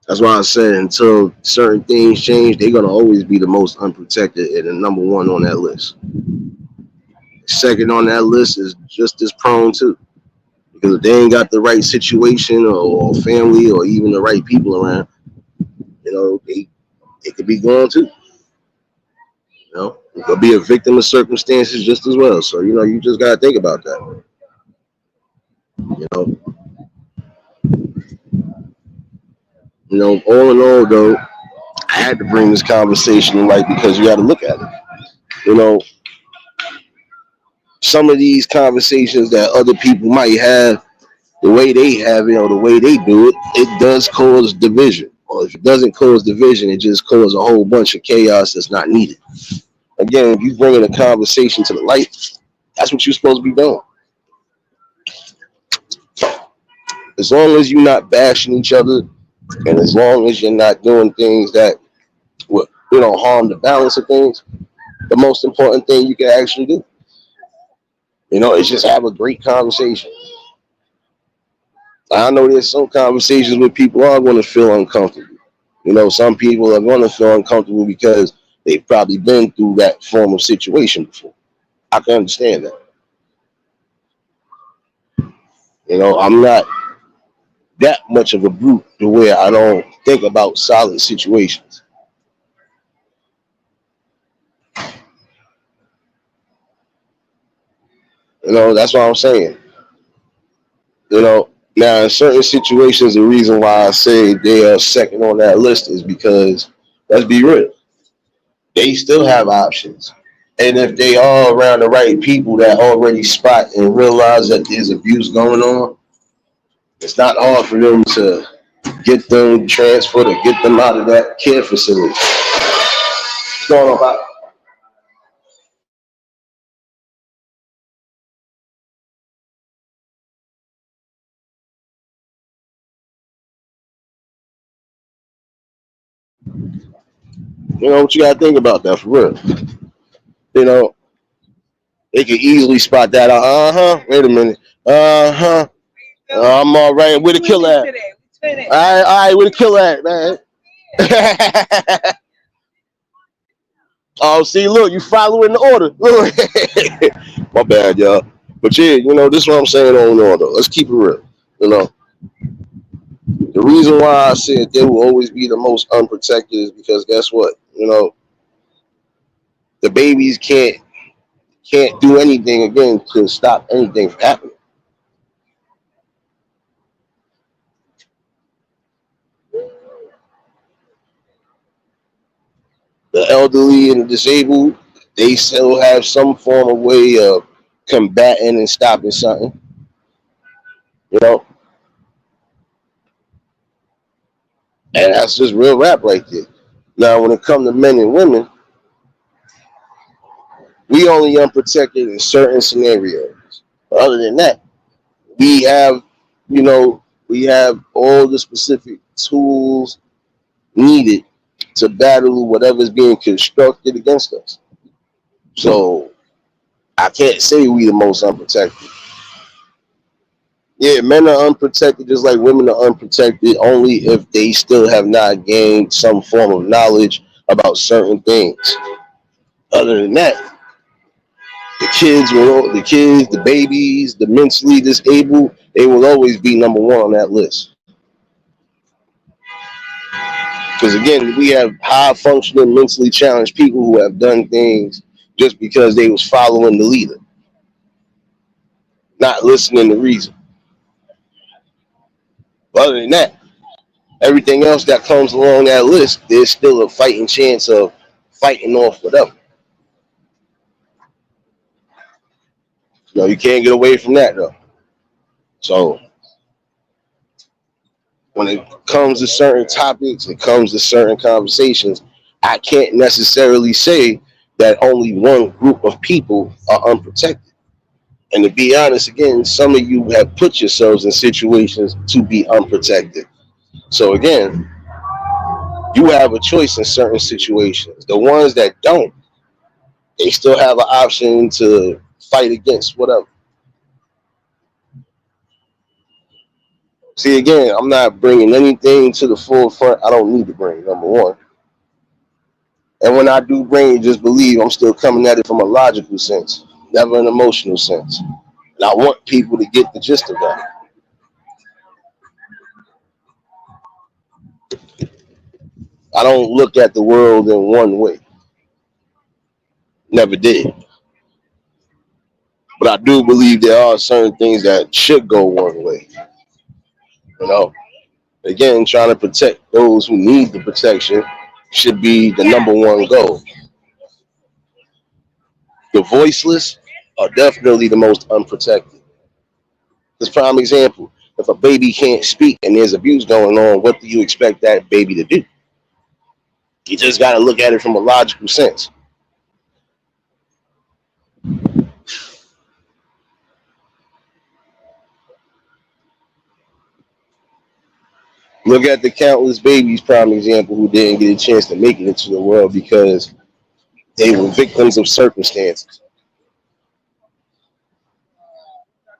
S1: that's why I said until certain things change, they're gonna always be the most unprotected and the number one on that list. Second on that list is just as prone too, because if they ain't got the right situation or family or even the right people around, it could be gone too. You could be a victim of circumstances just as well. So you just gotta think about that. You know, all in all though, I had to bring this conversation right because you got to look at it. You know, some of these conversations that other people might have, the way they have it or the way they do it, it does cause division. Or if it doesn't cause division, it just causes a whole bunch of chaos that's not needed. Again, if you bringing a conversation to the light, that's what you're supposed to be doing. As long as you're not bashing each other, and as long as you're not doing things that will, harm the balance of things, the most important thing you can actually do, is just have a great conversation. I know there's some conversations where people are going to feel uncomfortable. Some people are going to feel uncomfortable because they've probably been through that form of situation before. I can understand that. I'm not that much of a brute to where I don't think about solid situations. That's what I'm saying. Now in certain situations, the reason why I say they are second on that list is because, let's be real, they still have options. And if they are around the right people that already spot and realize that there's abuse going on, it's not hard for them to get them transferred or get them out of that care facility. What's going on, Bob? What you got to think about that for real. You know, they can easily spot that out. Wait a minute. Uh-huh. I'm all right. Where the killer at? All right, where the killer at, man? Oh, see, look, you following the order. Look. My bad, y'all. But yeah, this is what I'm saying on order. Let's keep it real. You know, the reason why I said they will always be the most unprotected is because guess what? The babies can't do anything again to stop anything from happening. The elderly and the disabled, they still have some form of way of combating and stopping something. You know, and that's just real rap right there. Now, when it comes to men and women, we only unprotected in certain scenarios. But other than that, we have, we have all the specific tools needed to battle whatever's being constructed against us. So I can't say we the most unprotected. Yeah, men are unprotected just like women are unprotected only if they still have not gained some form of knowledge about certain things. Other than that, the babies, the mentally disabled, they will always be number one on that list. Because again, we have high functioning, mentally challenged people who have done things just because they was following the leader, not listening to reason. But other than that, everything else that comes along that list, there's still a fighting chance of fighting off whatever. You can't get away from that though. So when it comes to certain topics, it comes to certain conversations, I can't necessarily say that only one group of people are unprotected. And to be honest, again, some of you have put yourselves in situations to be unprotected. So again, you have a choice in certain situations. The ones that don't, they still have an option to fight against whatever. See, again, I'm not bringing anything to the forefront I don't need to bring, number one. And when I do bring it, just believe I'm still coming at it from a logical sense, never an emotional sense. And I want people to get the gist of that. I don't look at the world in one way. Never did. But I do believe there are certain things that should go one way. You know, again, trying to protect those who need the protection should be the number one goal. The voiceless are definitely the most unprotected. This prime example. If a baby can't speak and there's abuse going on, what do you expect that baby to do? You just got to look at it from a logical sense. Look at the countless babies, prime example, who didn't get a chance to make it into the world because they were victims of circumstances.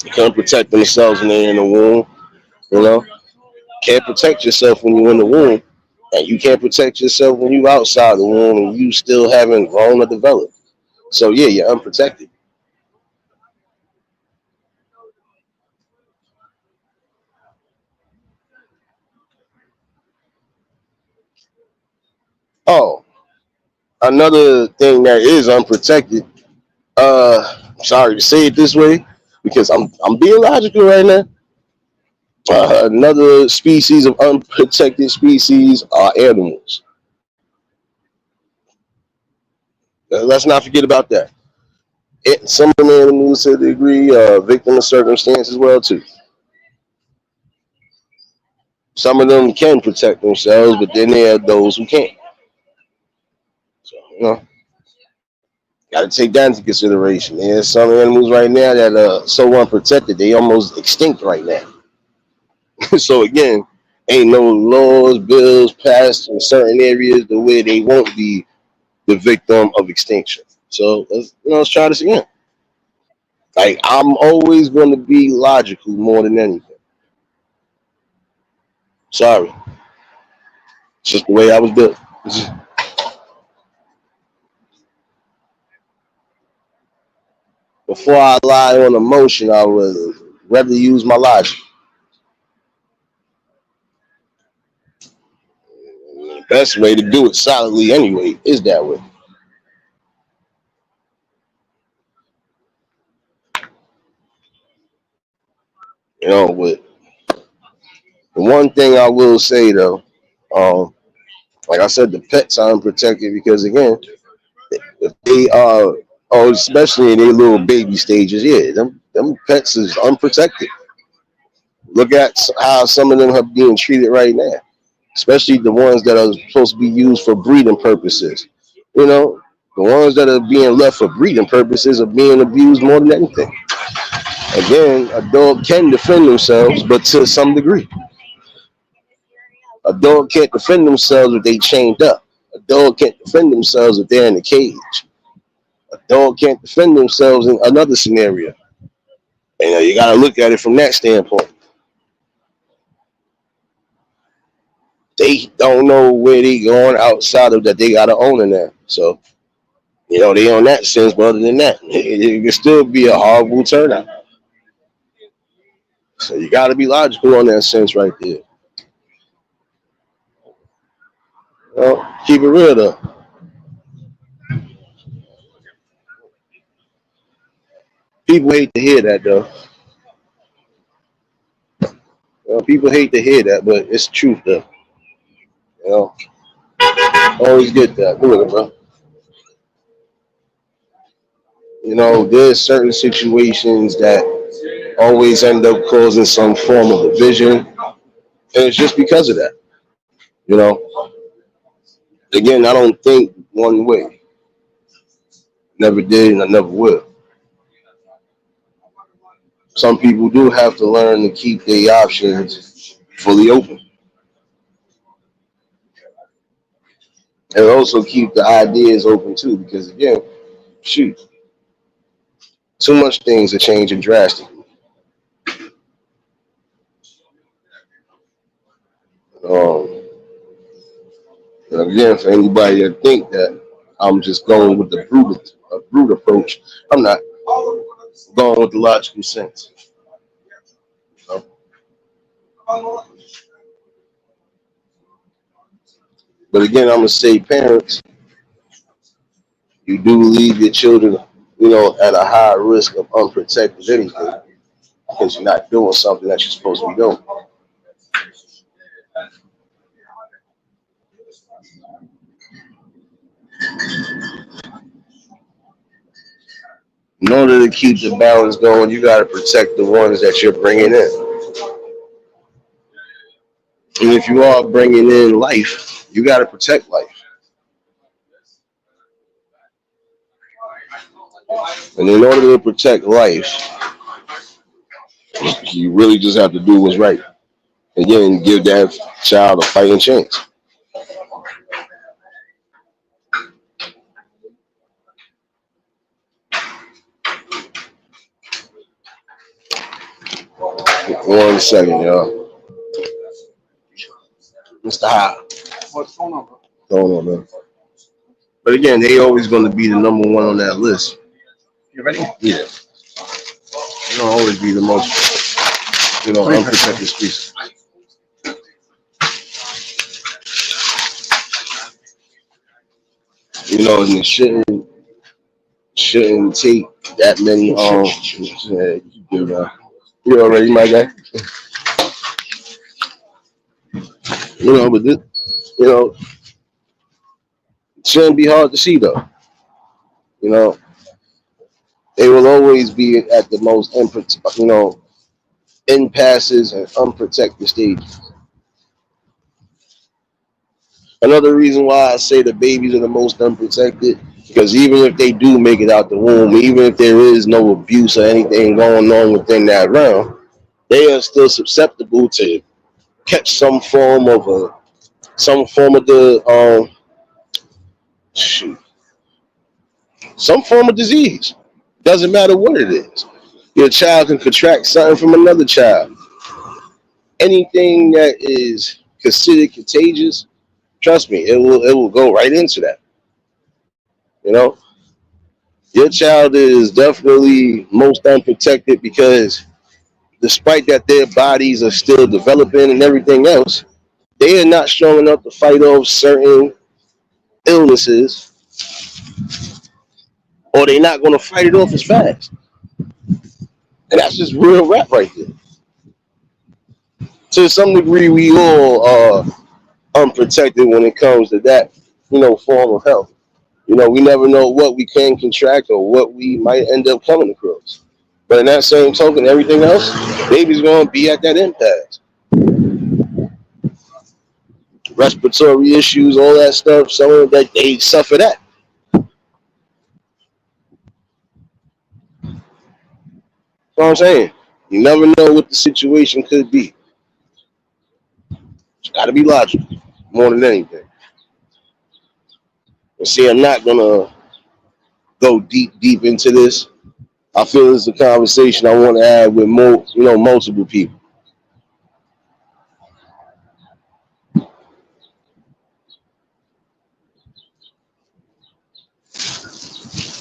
S1: They couldn't protect themselves when they're in the womb. You know, can't protect yourself when you're in the womb, and you can't protect yourself when you're outside the womb and you still haven't grown or developed. So yeah, you're unprotected. Oh, another thing that is unprotected. Sorry to say it this way because I'm being logical right now. Another species of unprotected species are animals. Let's not forget about that. Some of the animals, to a degree, are victim of circumstance as well too. Some of them can protect themselves, but then there are those who can't. So, got to take that into consideration. There's some animals right now that are so unprotected, they almost extinct right now. So again, ain't no laws, bills passed in certain areas the way they won't be the victim of extinction. So let's try this again. Like I'm always going to be logical more than anything. Sorry, it's just the way I was built. Before I lie on emotion, I would rather use my logic. The best way to do it solidly, anyway, is that way. You know, but the one thing I will say though, um, like I said, the pets are unprotected because again, if they are, oh, especially in their little baby stages, yeah, them pets is unprotected. Look at how some of them are being treated right now, especially the ones that are supposed to be used for breeding purposes. You know, the ones that are being left for breeding purposes are being abused more than anything. Again, a dog can defend themselves, but to some degree. A dog can't defend themselves if they chained up. A dog can't defend themselves if they're in a cage. A dog can't defend themselves in another scenario. And you got to look at it from that standpoint. They don't know where they going outside of that. They got to own in that. So they on that sense. But other than that, it can still be a horrible turnout. So you got to be logical on that sense right there. Keep it real though. People hate to hear that though. People hate to hear that, but it's truth though. You know, always get that. Look at it, bro. There's certain situations that always end up causing some form of division, and it's just because of that. You know, again, I don't think one way. Never did, and I never will. Some people do have to learn to keep their options fully open, and also keep the ideas open too. Because again, shoot, too much things are changing drastically. Um, and again, for anybody that think that I'm just going with the brute approach, I'm not going with the logical sense. You know? But again, I'm gonna say, parents, you do leave your children, at a high risk of unprotected anything because you're not doing something that you're supposed to be doing. In order to keep the balance going, you got to protect the ones that you're bringing in. And if you are bringing in life, you got to protect life. And in order to protect life, you really just have to do what's right. Again, give that child a fighting chance. One second, y'all. Mr. High. What's going on, bro? Going on, man. But again, they always going to be the number one on that list.
S2: You ready?
S1: Yeah. They're going to always be the most, unprotected species. And it shouldn't take that many you already my guy. But this, it shouldn't be hard to see though. They will always be at the most impasses and unprotected stages. Another reason why I say the babies are the most unprotected, because even if they do make it out the womb, even if there is no abuse or anything going on within that realm, they are still susceptible to catch some form of the shoot, some form of disease. Doesn't matter what it is. Your child can contract something from another child. Anything that is considered contagious, trust me, it will go right into that. You know, your child is definitely most unprotected because despite that their bodies are still developing and everything else, they are not strong enough to fight off certain illnesses, or they're not going to fight it off as fast. And that's just real rap right there. To some degree, we all are unprotected when it comes to that, form of health. We never know what we can contract or what we might end up coming across. But in that same token, everything else, baby's going to be at that impasse. Respiratory issues, all that stuff, some of that they suffer that. That's what I'm saying. You never know what the situation could be. It's got to be logical more than anything. And see, I'm not gonna go deep into this. I feel it's a conversation I want to have with multiple people.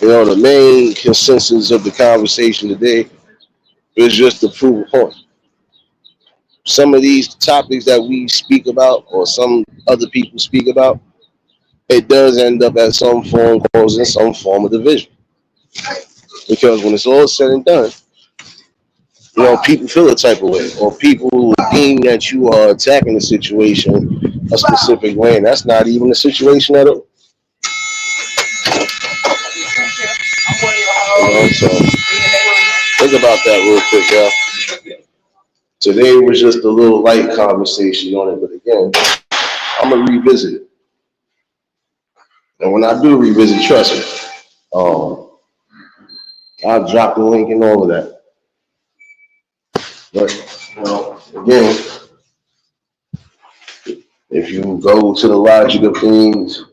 S1: The main consensus of the conversation today is just to prove a point. Some of these topics that we speak about, or some other people speak about, it does end up at some form causing some form of division. Because when it's all said and done, people feel a type of way, or people deem that you are attacking the situation a specific way, and that's not even the situation at all. So think about that real quick, y'all. Today was just a little light conversation on it, but again, I'm gonna revisit it, and when I do revisit, trust me, I'll drop the link and all of that. But again, if you go to the logic of things,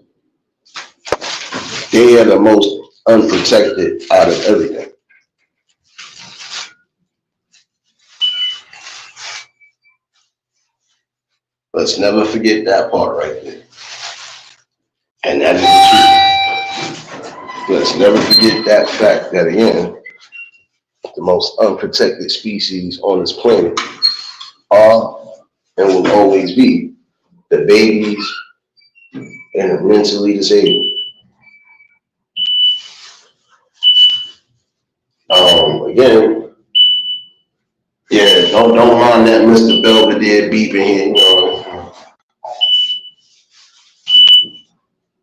S1: they are the most unprotected out of everything. Let's never forget that part right there. And that is the truth. Let's never forget that fact that again, the most unprotected species on this planet are and will always be the babies and the mentally disabled. Again, yeah, don't mind that Mr. Belvedere beeping here.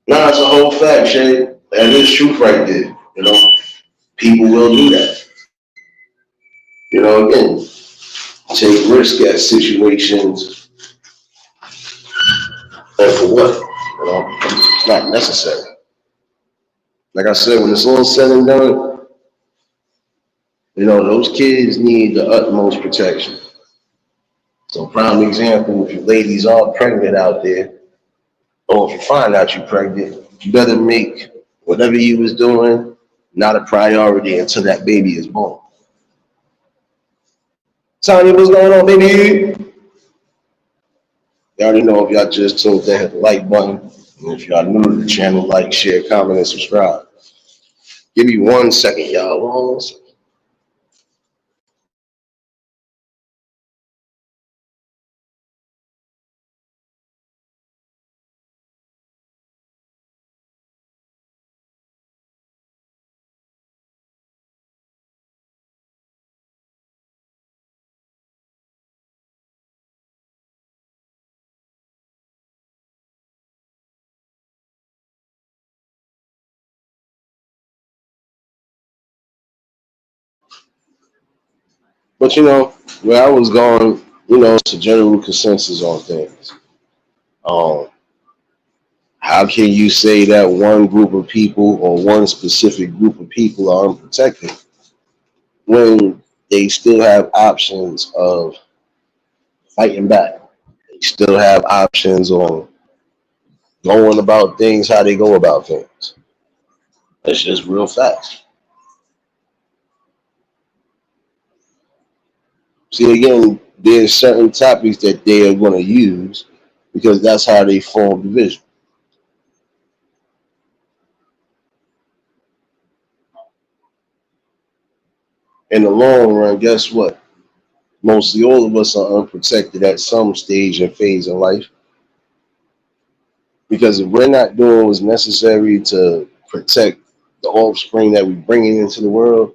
S1: Nah, it's a whole fact, Shay. That is truth right there. People will do that. Again, take risk at situations, and for what? It's not necessary. Like I said, when it's all said and done, those kids need the utmost protection. So, prime example, if you ladies are pregnant out there, or if you find out you're pregnant, you better make whatever you was doing not a priority until that baby is born. Tanya, what's going on, baby? You already know if y'all just tuned in, hit the like button. And if y'all new to the channel, like, share, comment, and subscribe. Give me 1 second, y'all. 1 second. But where I was going, it's a general consensus on things. Um, how can you say that one group of people or one specific group of people are unprotected when they still have options of fighting back? They still have options on going about things how they go about things. That's just real facts. See, again, there's certain topics that they are going to use because that's how they form division. In the long run, guess what? Mostly all of us are unprotected at some stage and phase in life because if we're not doing what's necessary to protect the offspring that we're bringing into the world,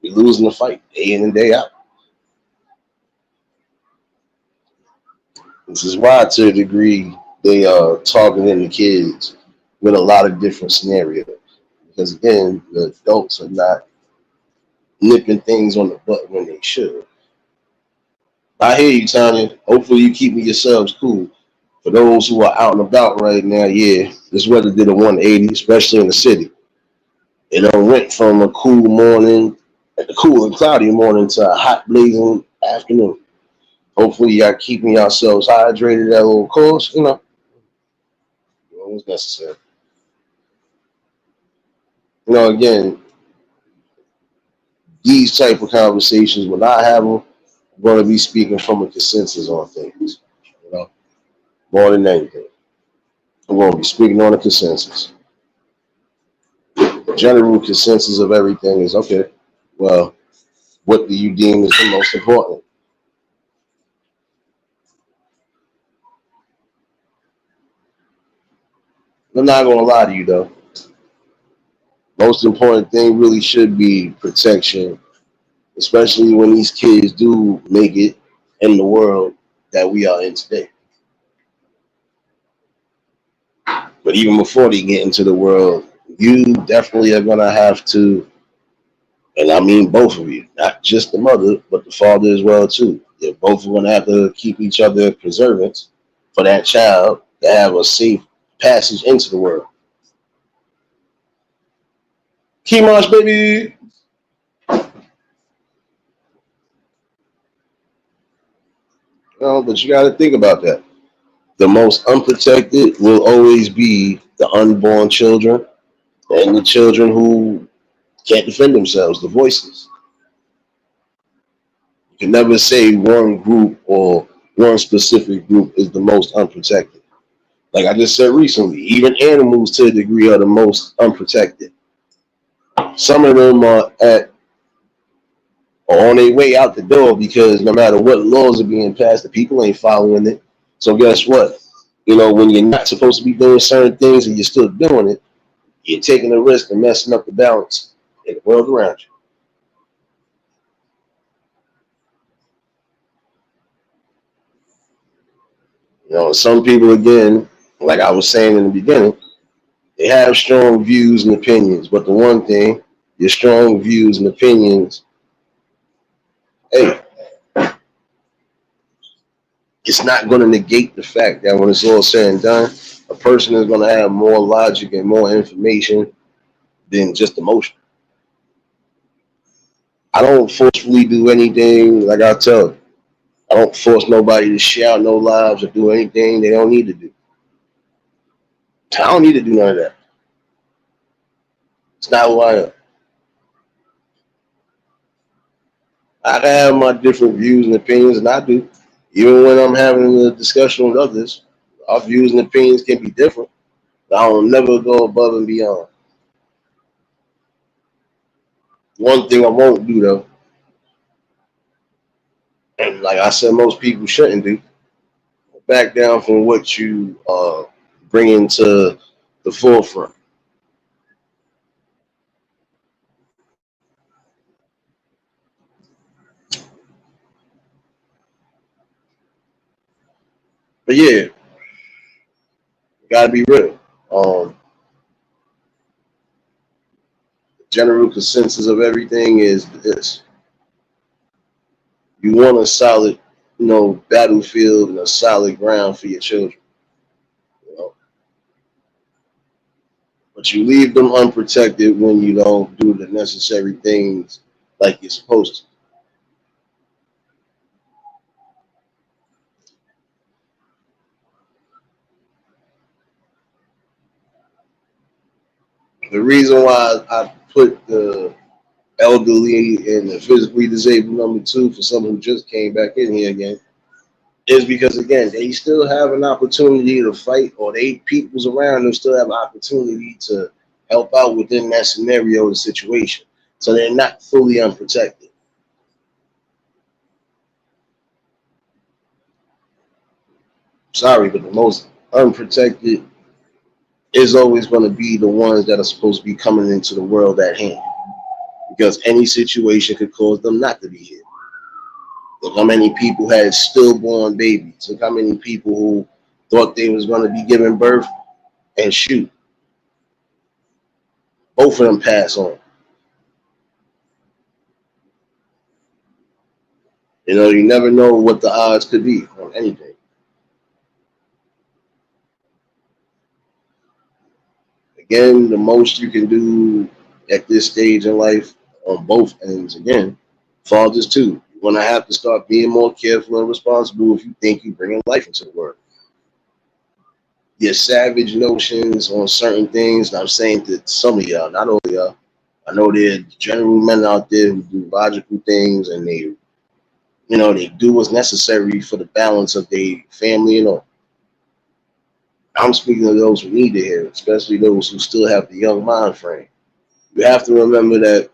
S1: we're losing the fight day in and day out. This is why, to a degree, they are targeting the kids with a lot of different scenarios. Because again, the adults are not nipping things on the butt when they should. I hear you, Tanya. Hopefully, you keeping yourselves cool. For those who are out and about right now, yeah, this weather did a 180, especially in the city. It done went from a cool morning, a cool and cloudy morning to a hot blazing afternoon. Hopefully, y'all keeping yourselves hydrated at a little course, what's necessary. Again, these type of conversations, when I have them, I'm going to be speaking from a consensus on things, you know, more than anything. I'm going to be speaking on a consensus. The general consensus of everything is okay. Well, what do you deem is the most important? I'm not going to lie to you though. Most important thing really should be protection, especially when these kids do make it in the world that we are in today. But even before they get into the world, you definitely are going to have to, and I mean both of you, not just the mother, but the father as well too. They're both going to have to keep each other preservants for that child to have a safe passage into the world. Kimosh, baby. But you got to think about that. The most unprotected will always be the unborn children and the children who can't defend themselves, the voices. You can never say one group or one specific group is the most unprotected. Like I just said recently, even animals to a degree are the most unprotected. Some of them are on their way out the door because no matter what laws are being passed, the people ain't following it. So guess what? When you're not supposed to be doing certain things and you're still doing it, you're taking a risk of messing up the balance in the world around you. Some people again, like I was saying in the beginning, they have strong views and opinions. But the one thing, your strong views and opinions, hey, it's not going to negate the fact that when it's all said and done, a person is going to have more logic and more information than just emotion. I don't forcefully do anything, like I tell you. I don't force nobody to shout no lives or do anything they don't need to do. I don't need to do none of that. It's not who I am. I can have my different views and opinions, and I do. Even when I'm having a discussion with others, our views and opinions can be different. But I will never go above and beyond. One thing I won't do though, and like I said, most people shouldn't do, back down from what you bring into the forefront. But yeah, gotta be real. General consensus of everything is this: you want a solid, battlefield and a solid ground for your children. You know, but you leave them unprotected when you don't do the necessary things like you're supposed to. The reason why I put the elderly and the physically disabled number two for someone who just came back in here again is because again they still have an opportunity to fight, or they peoples around them still have an opportunity to help out within that scenario or situation. So they're not fully unprotected. Sorry, but the most unprotected is always going to be the ones that are supposed to be coming into the world at hand. Because any situation could cause them not to be here. Look how many people had stillborn babies. Look how many people who thought they was going to be giving birth and shoot, both of them pass on. You know, you never know what the odds could be on anything. Again, the most you can do at this stage in life on both ends, again, fathers too. You're going to have to start being more careful and responsible if you think you're bringing life into the world. Your savage notions on certain things, and I'm saying to some of y'all, not all of y'all, I know there are general men out there who do logical things and they do what's necessary for the balance of their family and all. I'm speaking of those who need to hear it, especially those who still have the young mind frame. You have to remember that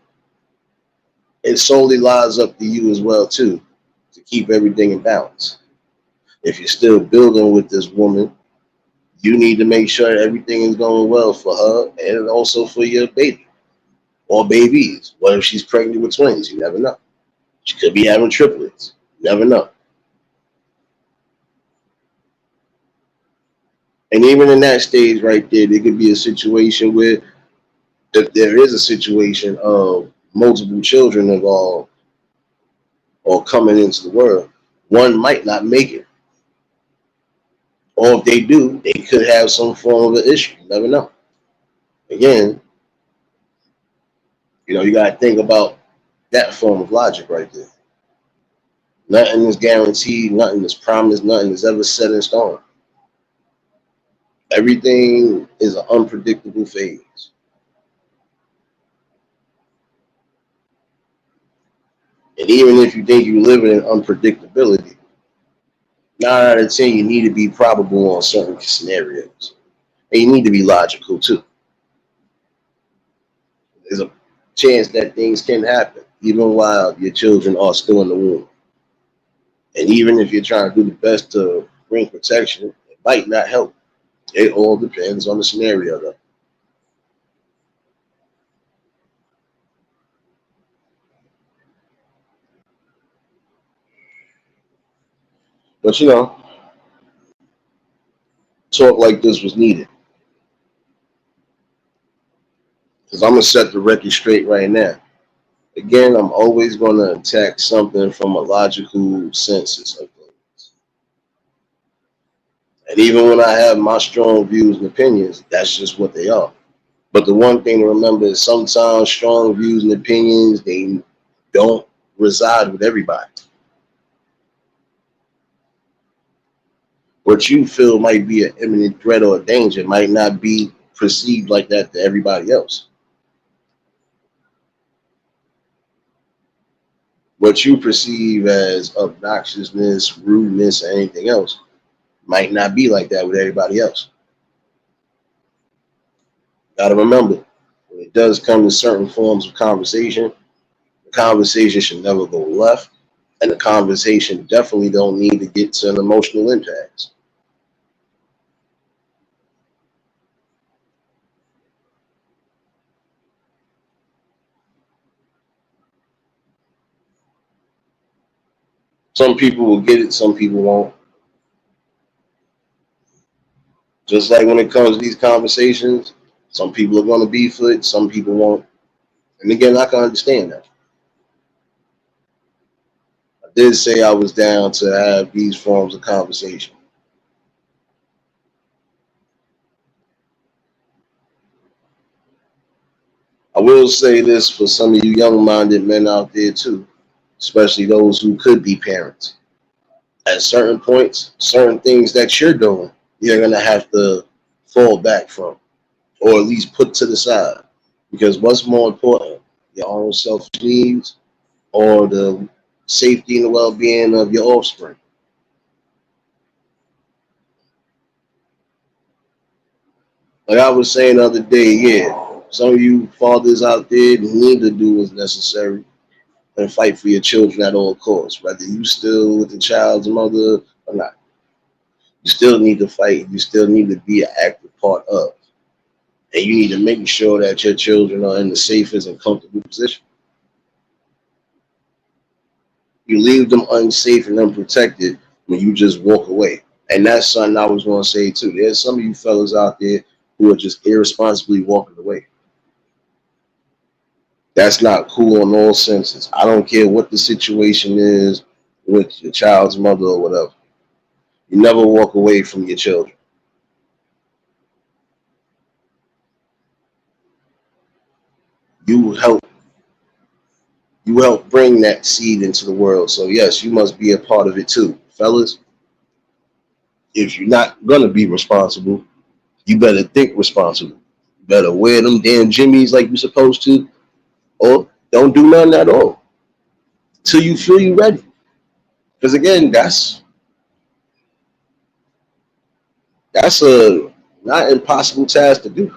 S1: it solely lies up to you as well too, to keep everything in balance. If you're still building with this woman, you need to make sure everything is going well for her and also for your baby or babies. What if she's pregnant with twins? You never know. She could be having triplets. You never know. And even in that stage right there could be a situation where if there is a situation of multiple children involved or coming into the world, one might not make it. Or if they do, they could have some form of an issue. You never know. Again, you got to think about that form of logic right there. Nothing is guaranteed, nothing is promised, nothing is ever set in stone. Everything is an unpredictable phase. And even if you think you live in unpredictability, 9 out of 10, you need to be probable on certain scenarios. And you need to be logical too. There's a chance that things can happen, even while your children are still in the womb. And even if you're trying to do the best to bring protection, it might not help. It all depends on the scenario, though. But talk like this was needed. Because I'm going to set the record straight right now. Again, I'm always going to attack something from a logical census of things. And even when I have my strong views and opinions, that's just what they are. But the one thing to remember is sometimes strong views and opinions, they don't reside with everybody. What you feel might be an imminent threat or a danger might not be perceived like that to everybody else. What you perceive as obnoxiousness, rudeness, or anything else might not be like that with everybody else. Gotta remember, when it does come to certain forms of conversation, the conversation should never go left, and the conversation definitely don't need to get to an emotional impasse. Some people will get it, some people won't. Just like when it comes to these conversations, some people are going to be for it, some people won't. And again, I can understand that. I did say I was down to have these forms of conversation. I will say this for some of you young-minded men out there too, especially those who could be parents. At certain points, certain things that you're doing, you're going to have to fall back from, or at least put to the side. Because what's more important, your own selfish needs or the safety and the well-being of your offspring. Like I was saying the other day, yeah, some of you fathers out there need to do what's necessary and fight for your children at all costs, whether you still with the child's mother or not. You still need to fight. You still need to be an active part of. And you need to make sure that your children are in the safest and comfortable position. You leave them unsafe and unprotected when you just walk away. And that's something I was going to say too. There's some of you fellas out there who are just irresponsibly walking away. That's not cool in all senses. I don't care what the situation is with your child's mother or whatever. You never walk away from your children. You help you help bring that seed into the world. So yes, you must be a part of it too. Fellas, if you're not gonna be responsible, you better think responsible. You better wear them damn jimmies like you're supposed to, or don't do nothing at all till you feel you ready. Because again, that's a not impossible task to do.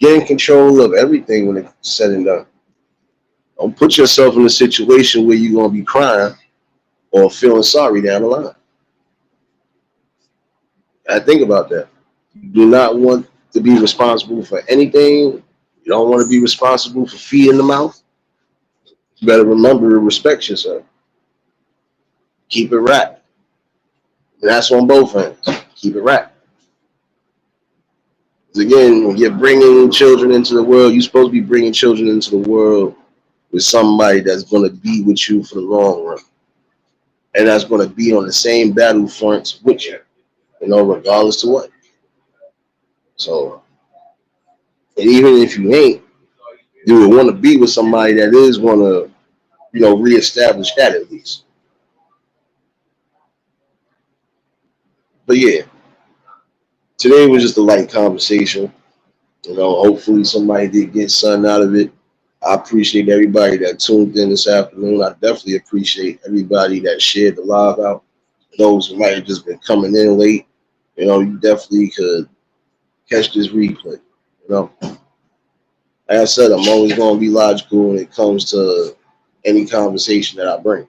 S1: Get in control of everything when it's said and done. Don't put yourself in a situation where you're gonna be crying or feeling sorry down the line. I think about that. You do not want to be responsible for anything. You don't want to be responsible for feeding the mouth. You better remember to respect yourself. Keep it right. And that's on both ends. Keep it right. Because again, when you're bringing children into the world, you're supposed to be bringing children into the world with somebody that's going to be with you for the long run. And that's going to be on the same battlefronts with you, regardless to what. So, and even if you ain't, you would want to be with somebody that is going to, reestablish that at least. But yeah, today was just a light conversation. Hopefully somebody did get something out of it. I appreciate everybody that tuned in this afternoon. I definitely appreciate everybody that shared the live out. Those who might have just been coming in late, you definitely could catch this replay. Like I said, I'm always going to be logical when it comes to any conversation that I bring.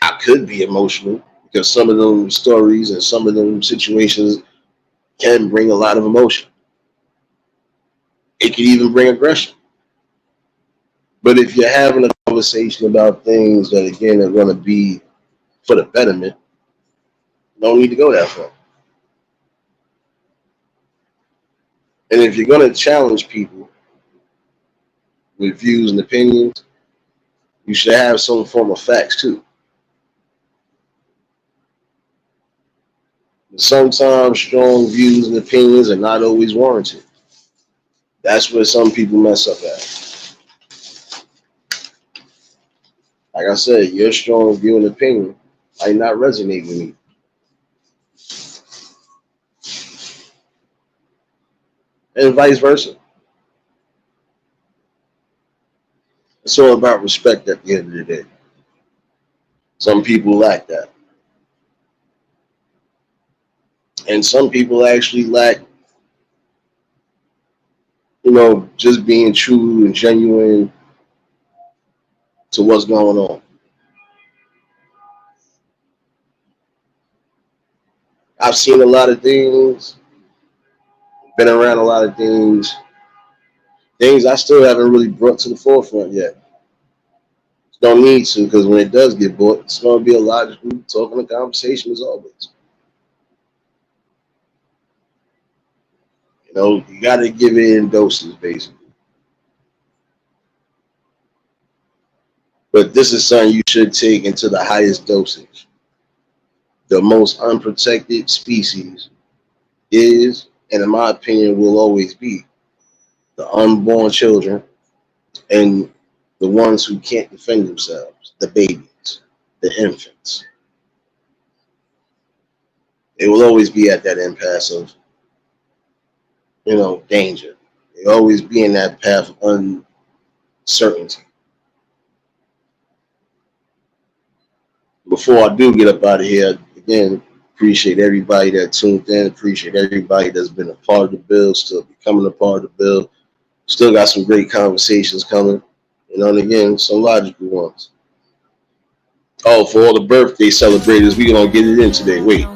S1: I could be emotional because some of them stories and some of them situations can bring a lot of emotion. It could even bring aggression. But if you're having a conversation about things that, again, are going to be for the betterment, no need to go that far. And if you're going to challenge people with views and opinions, you should have some form of facts too. Sometimes strong views and opinions are not always warranted. That's where some people mess up at. Like I said, your strong view and opinion might not resonate with me. And vice versa. It's all about respect at the end of the day. Some people lack that. And some people actually lack, just being true and genuine to what's going on. I've seen a lot of things, been around a lot of things I still haven't really brought to the forefront yet. Don't need to, because when it does get brought, it's going to be a logical talking and conversation as always. You got to give it in doses, basically. But this is something you should take into the highest dosage. The most unprotected species is, and in my opinion, will always be, the unborn children and the ones who can't defend themselves, the babies, the infants. They will always be at that impasse of, danger. They always be in that path of certainty. Before I do get up out of here, again, appreciate everybody that tuned in. Appreciate everybody that's been a part of the bill, still becoming a part of the bill. Still got some great conversations coming. And again, some logical ones. Oh, for all the birthday celebrators, we gonna get it in today. Wait.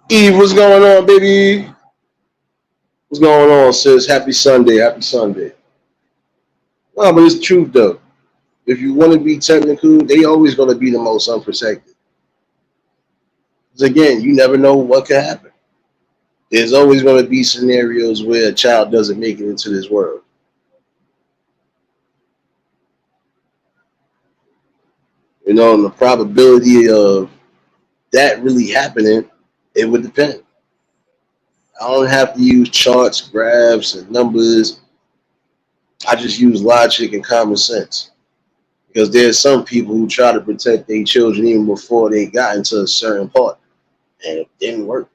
S1: Eve, what's going on, baby? What's going on, sis? Happy Sunday. Happy Sunday. No, but it's the truth, though. If you want to be technical, they always going to be the most unprotected. Because, again, you never know what could happen. There's always going to be scenarios where a child doesn't make it into this world. And the probability of that really happening, it would depend. I don't have to use charts, graphs, and numbers. I just use logic and common sense. Because there's some people who try to protect their children even before they got into a certain part. And it didn't work.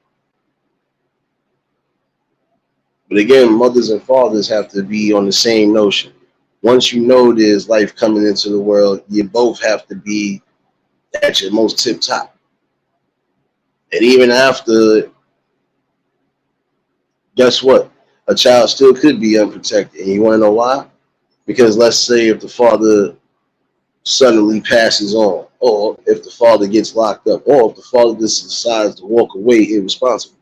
S1: But again, mothers and fathers have to be on the same notion. Once you know there's life coming into the world, you both have to be at your most tip top. And even after, guess what? A child still could be unprotected. And you want to know why? Because let's say if the father suddenly passes on, or if the father gets locked up, or if the father just decides to walk away irresponsible.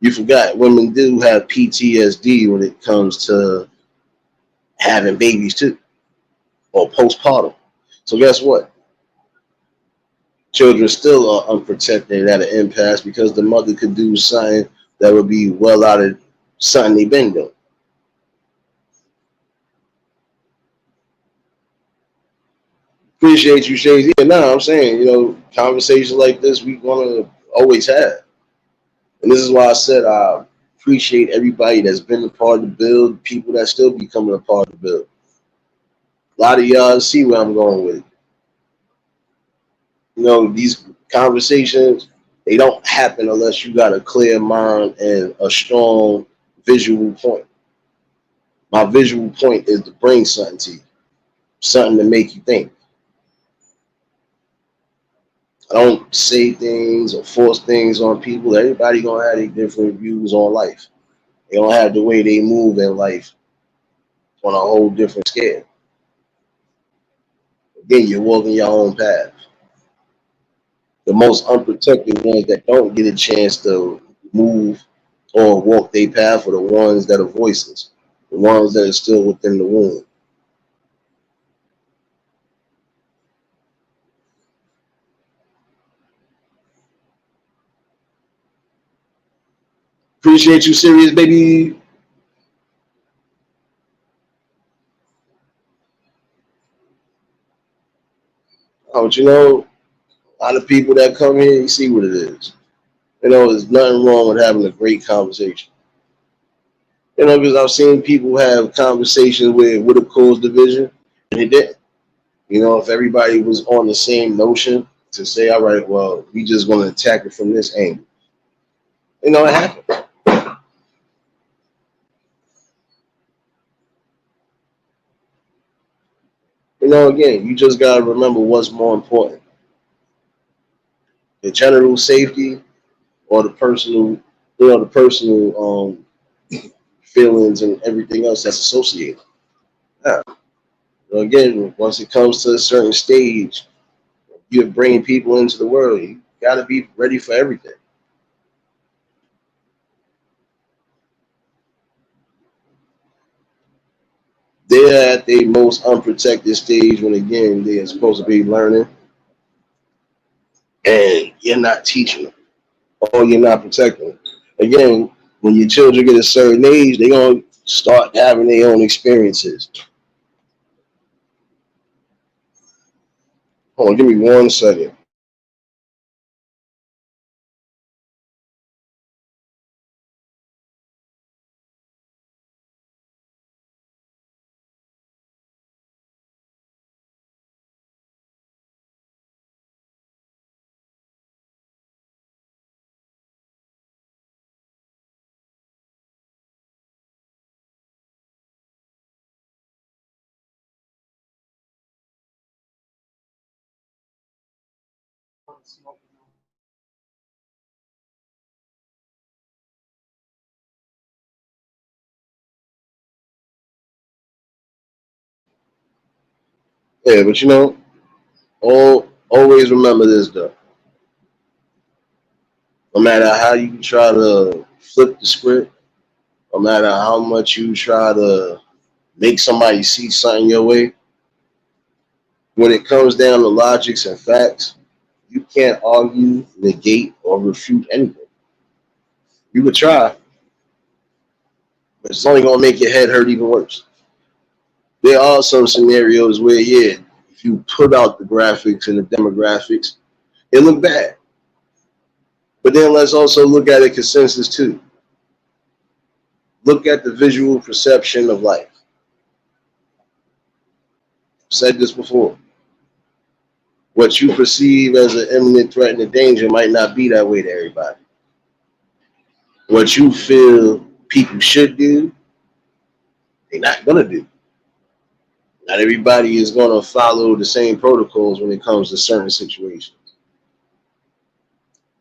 S1: You forgot, women do have PTSD when it comes to having babies too, or postpartum. So guess what? Children still are unprotected at an impasse because the mother could do something that would be well out of something they've been doing. Appreciate you, Shades. Yeah, no, I'm saying, conversations like this we want to always have. And this is why I said I appreciate everybody that's been a part of the build, people that still becoming a part of the build. A lot of y'all see where I'm going with it. These conversations, they don't happen unless you got a clear mind and a strong visual point. My visual point is to bring something to you, something to make you think. I don't say things or force things on people. Everybody gonna have their different views on life. They don't have the way they move in life on a whole different scale. Again, you're walking your own path. The most unprotected ones that don't get a chance to move or walk their path are the ones that are voiceless, the ones that are still within the womb. Appreciate you, serious baby. But a lot of people that come here, you see what it is. There's nothing wrong with having a great conversation. Because I've seen people have conversations where it would have caused division, and it didn't. If everybody was on the same notion to say, all right, well, we just going to attack it from this angle. It happened. Again, you just got to remember what's more important. The general safety or the personal feelings and everything else that's associated. Yeah. Again, once it comes to a certain stage, you're bringing people into the world. You got to be ready for everything. They're at the most unprotected stage when, again, they're supposed to be learning, and you're not teaching them, or you're not protecting them. Again, When your children get a certain age, they're gonna start having their own experiences. Hold on, give me 1 second. Yeah, but always remember this though. No matter how you try to flip the script, no matter how much you try to make somebody see something your way, when it comes down to logics and facts, you can't argue, negate, or refute anything. You could try, but it's only gonna make your head hurt even worse. There are some scenarios where, yeah, if you put out the graphics and the demographics, it look bad. But then let's also look at a consensus too. Look at the visual perception of life. I've said this before. What you perceive as an imminent threat and a danger might not be that way to everybody. What you feel people should do, they're not gonna do. Not everybody is gonna follow the same protocols when it comes to certain situations.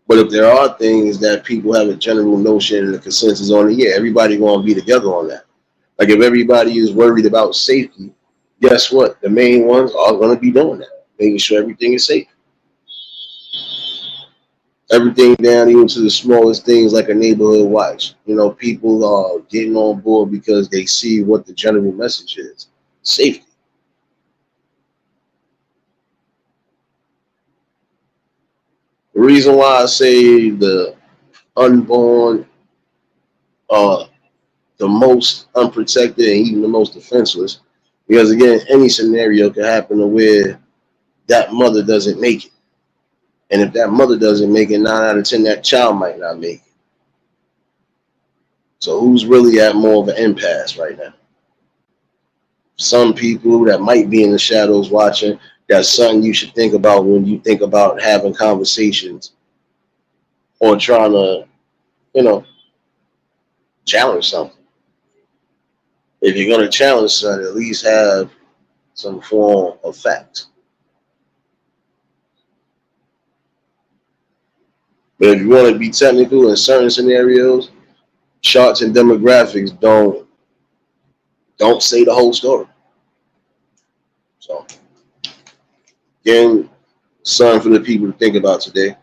S1: But if there are things that people have a general notion and a consensus on it, yeah, everybody gonna be together on that. Like if everybody is worried about safety, guess what? The main ones are gonna be doing that, making sure everything is safe. Everything down even to the smallest things like a neighborhood watch. People are getting on board because they see what the general message is. Safety. The reason why I say the unborn are the most unprotected and even the most defenseless, because again, any scenario could happen to where that mother doesn't make it. And if that mother doesn't make it, 9 out of 10, that child might not make it. So who's really at more of an impasse right now? Some people that might be in the shadows watching, that's something you should think about when you think about having conversations or trying to, you know, challenge something. If you're going to challenge something, at least have some form of facts. But if you want to be technical in certain scenarios, charts and demographics don't say the whole story. So again, something for the people to think about today.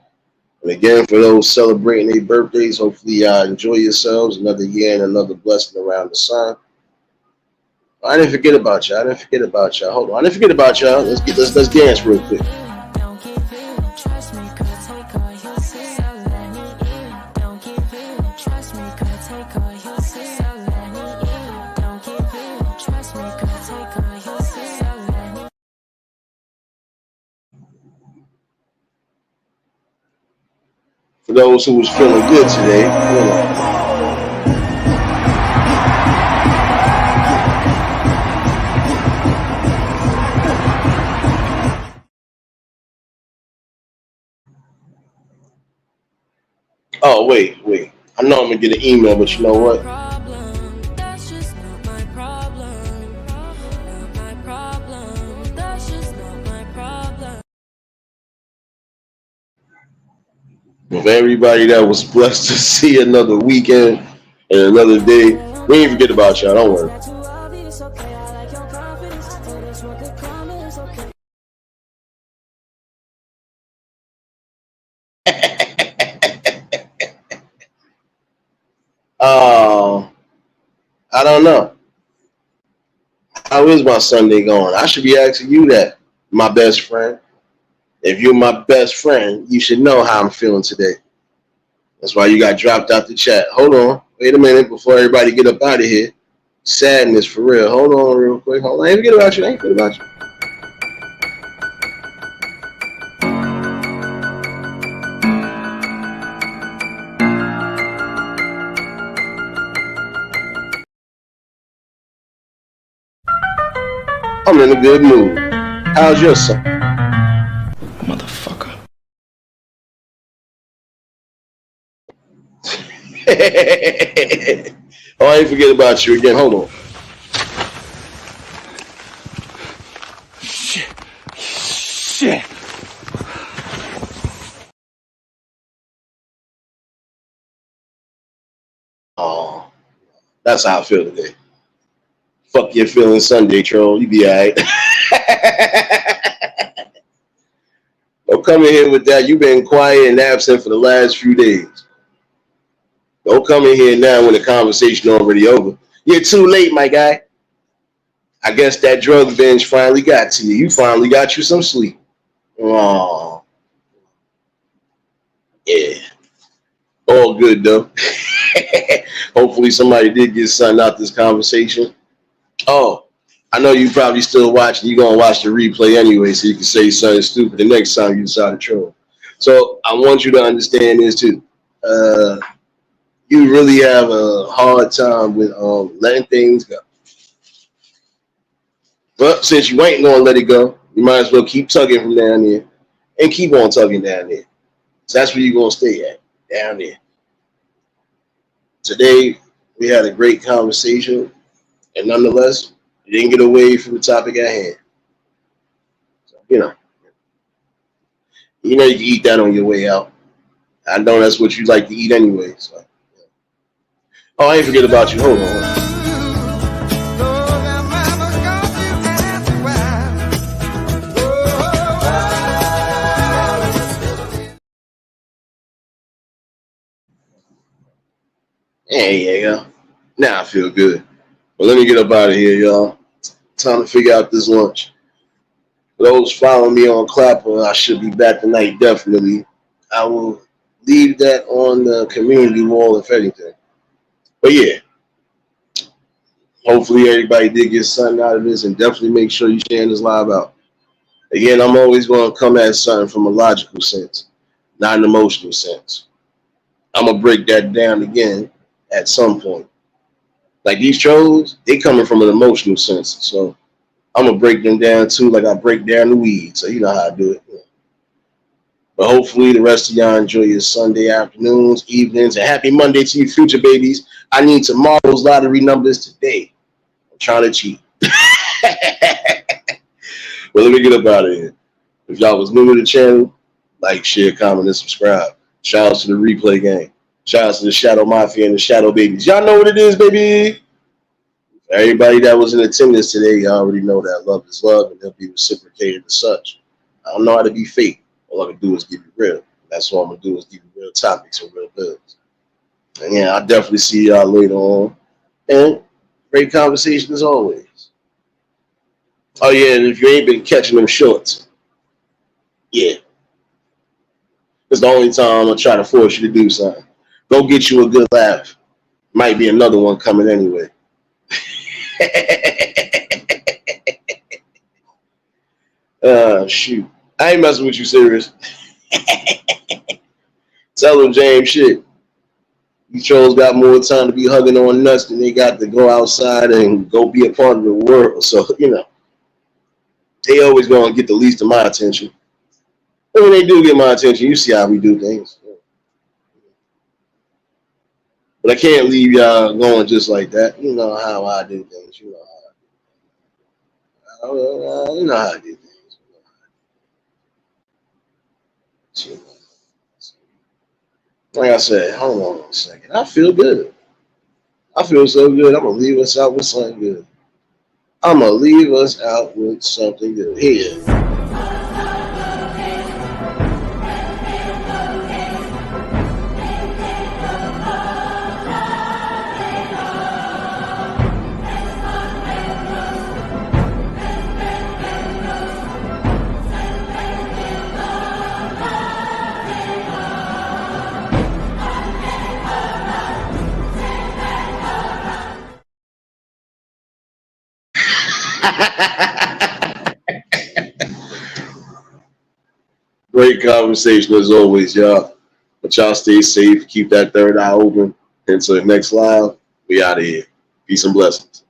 S1: And again, for those celebrating their birthdays, hopefully y'all enjoy yourselves. Another year and another blessing around the sun. I didn't forget about y'all. Hold on. I didn't forget about y'all. Let's dance real quick. For those who was feeling good today, Oh, wait. I know I'm going to get an email, but you know what? With everybody that was blessed to see another weekend and another day, we ain't forget about y'all. Don't worry. I don't know. How is my Sunday going? I should be asking you that, my best friend. If you're my best friend, you should know how I'm feeling today. That's why you got dropped out the chat. Hold on. Wait a minute before everybody get up out of here. Sadness for real. Hold on real quick. Hold on. I ain't forget about you. I ain't forget about you. I'm in a good mood. How's your son?
S3: Motherfucker.
S1: Oh, I ain't forget about you again. Hold on.
S3: Shit.
S1: Oh, that's how I feel today. Fuck your feeling Sunday, troll. You be alright. Don't come in here with that. You've been quiet and absent for the last few days. Don't come in here now when the conversation already over. You're too late, my guy. I guess that drug binge finally got to you. You finally got you some sleep. Oh, yeah. All good, though. Hopefully somebody did get something out this conversation. Oh, I know you probably still watching. You're going to watch the replay anyway, so you can say something stupid the next time you decide to troll. So I want you to understand this, too. You really have a hard time with letting things go. But since you ain't going to let it go, you might as well keep tugging from down there and keep on tugging down there. So that's where you're going to stay at, down there. Today, we had a great conversation, and nonetheless, you didn't get away from the topic at hand. So, you can eat that on your way out. I know that's what you like to eat anyway. So. Oh, I ain't forget about you. Hold on. There you go. Now I feel good. But let me get up out of here, y'all. Time to figure out this lunch. For those following me on Clapper, I should be back tonight, definitely. I will leave that on the community wall, if anything. But yeah, hopefully everybody did get something out of this, and definitely make sure you share this live out. Again, I'm always going to come at something from a logical sense, not an emotional sense. I'm going to break that down again at some point. Like these trolls, they coming from an emotional sense. So I'm going to break them down too, like I break down the weeds. So you know how I do it. But hopefully the rest of y'all enjoy your Sunday afternoons, evenings, and happy Monday to you future babies. I need tomorrow's lottery numbers today. I'm trying to cheat. Well, let me get up out of here. If y'all was new to the channel, like, share, comment, and subscribe. Shout out to the replay gang. Shout out to the Shadow Mafia and the Shadow Babies. Y'all know what it is, baby. For everybody that was in attendance today, y'all already know that love is love and they'll be reciprocated as such. I don't know how to be fake. All I can do is give you real. That's what I'm going to do is give you real topics and real bills. And yeah, I'll definitely see y'all later on. And great conversation as always. Oh yeah, and if you ain't been catching them shorts, yeah. It's the only time I'm going to try to force you to do something. Go get you a good laugh. Might be another one coming anyway. Shoot. I ain't messing with you serious. Tell them, James, shit. These trolls got more time to be hugging on nuts than they got to go outside and go be a part of the world. So, they always going to get the least of my attention. And when they do get my attention, you see how we do things. But I can't leave y'all going just like that. You know how I do things. You know how I do things. Like I said, hold on a second. I feel good. I feel so good. I'm going to leave us out with something good. Here. Great conversation as always, y'all. But y'all stay safe. Keep that third eye open. Until the next live, we out of here. Peace and blessings.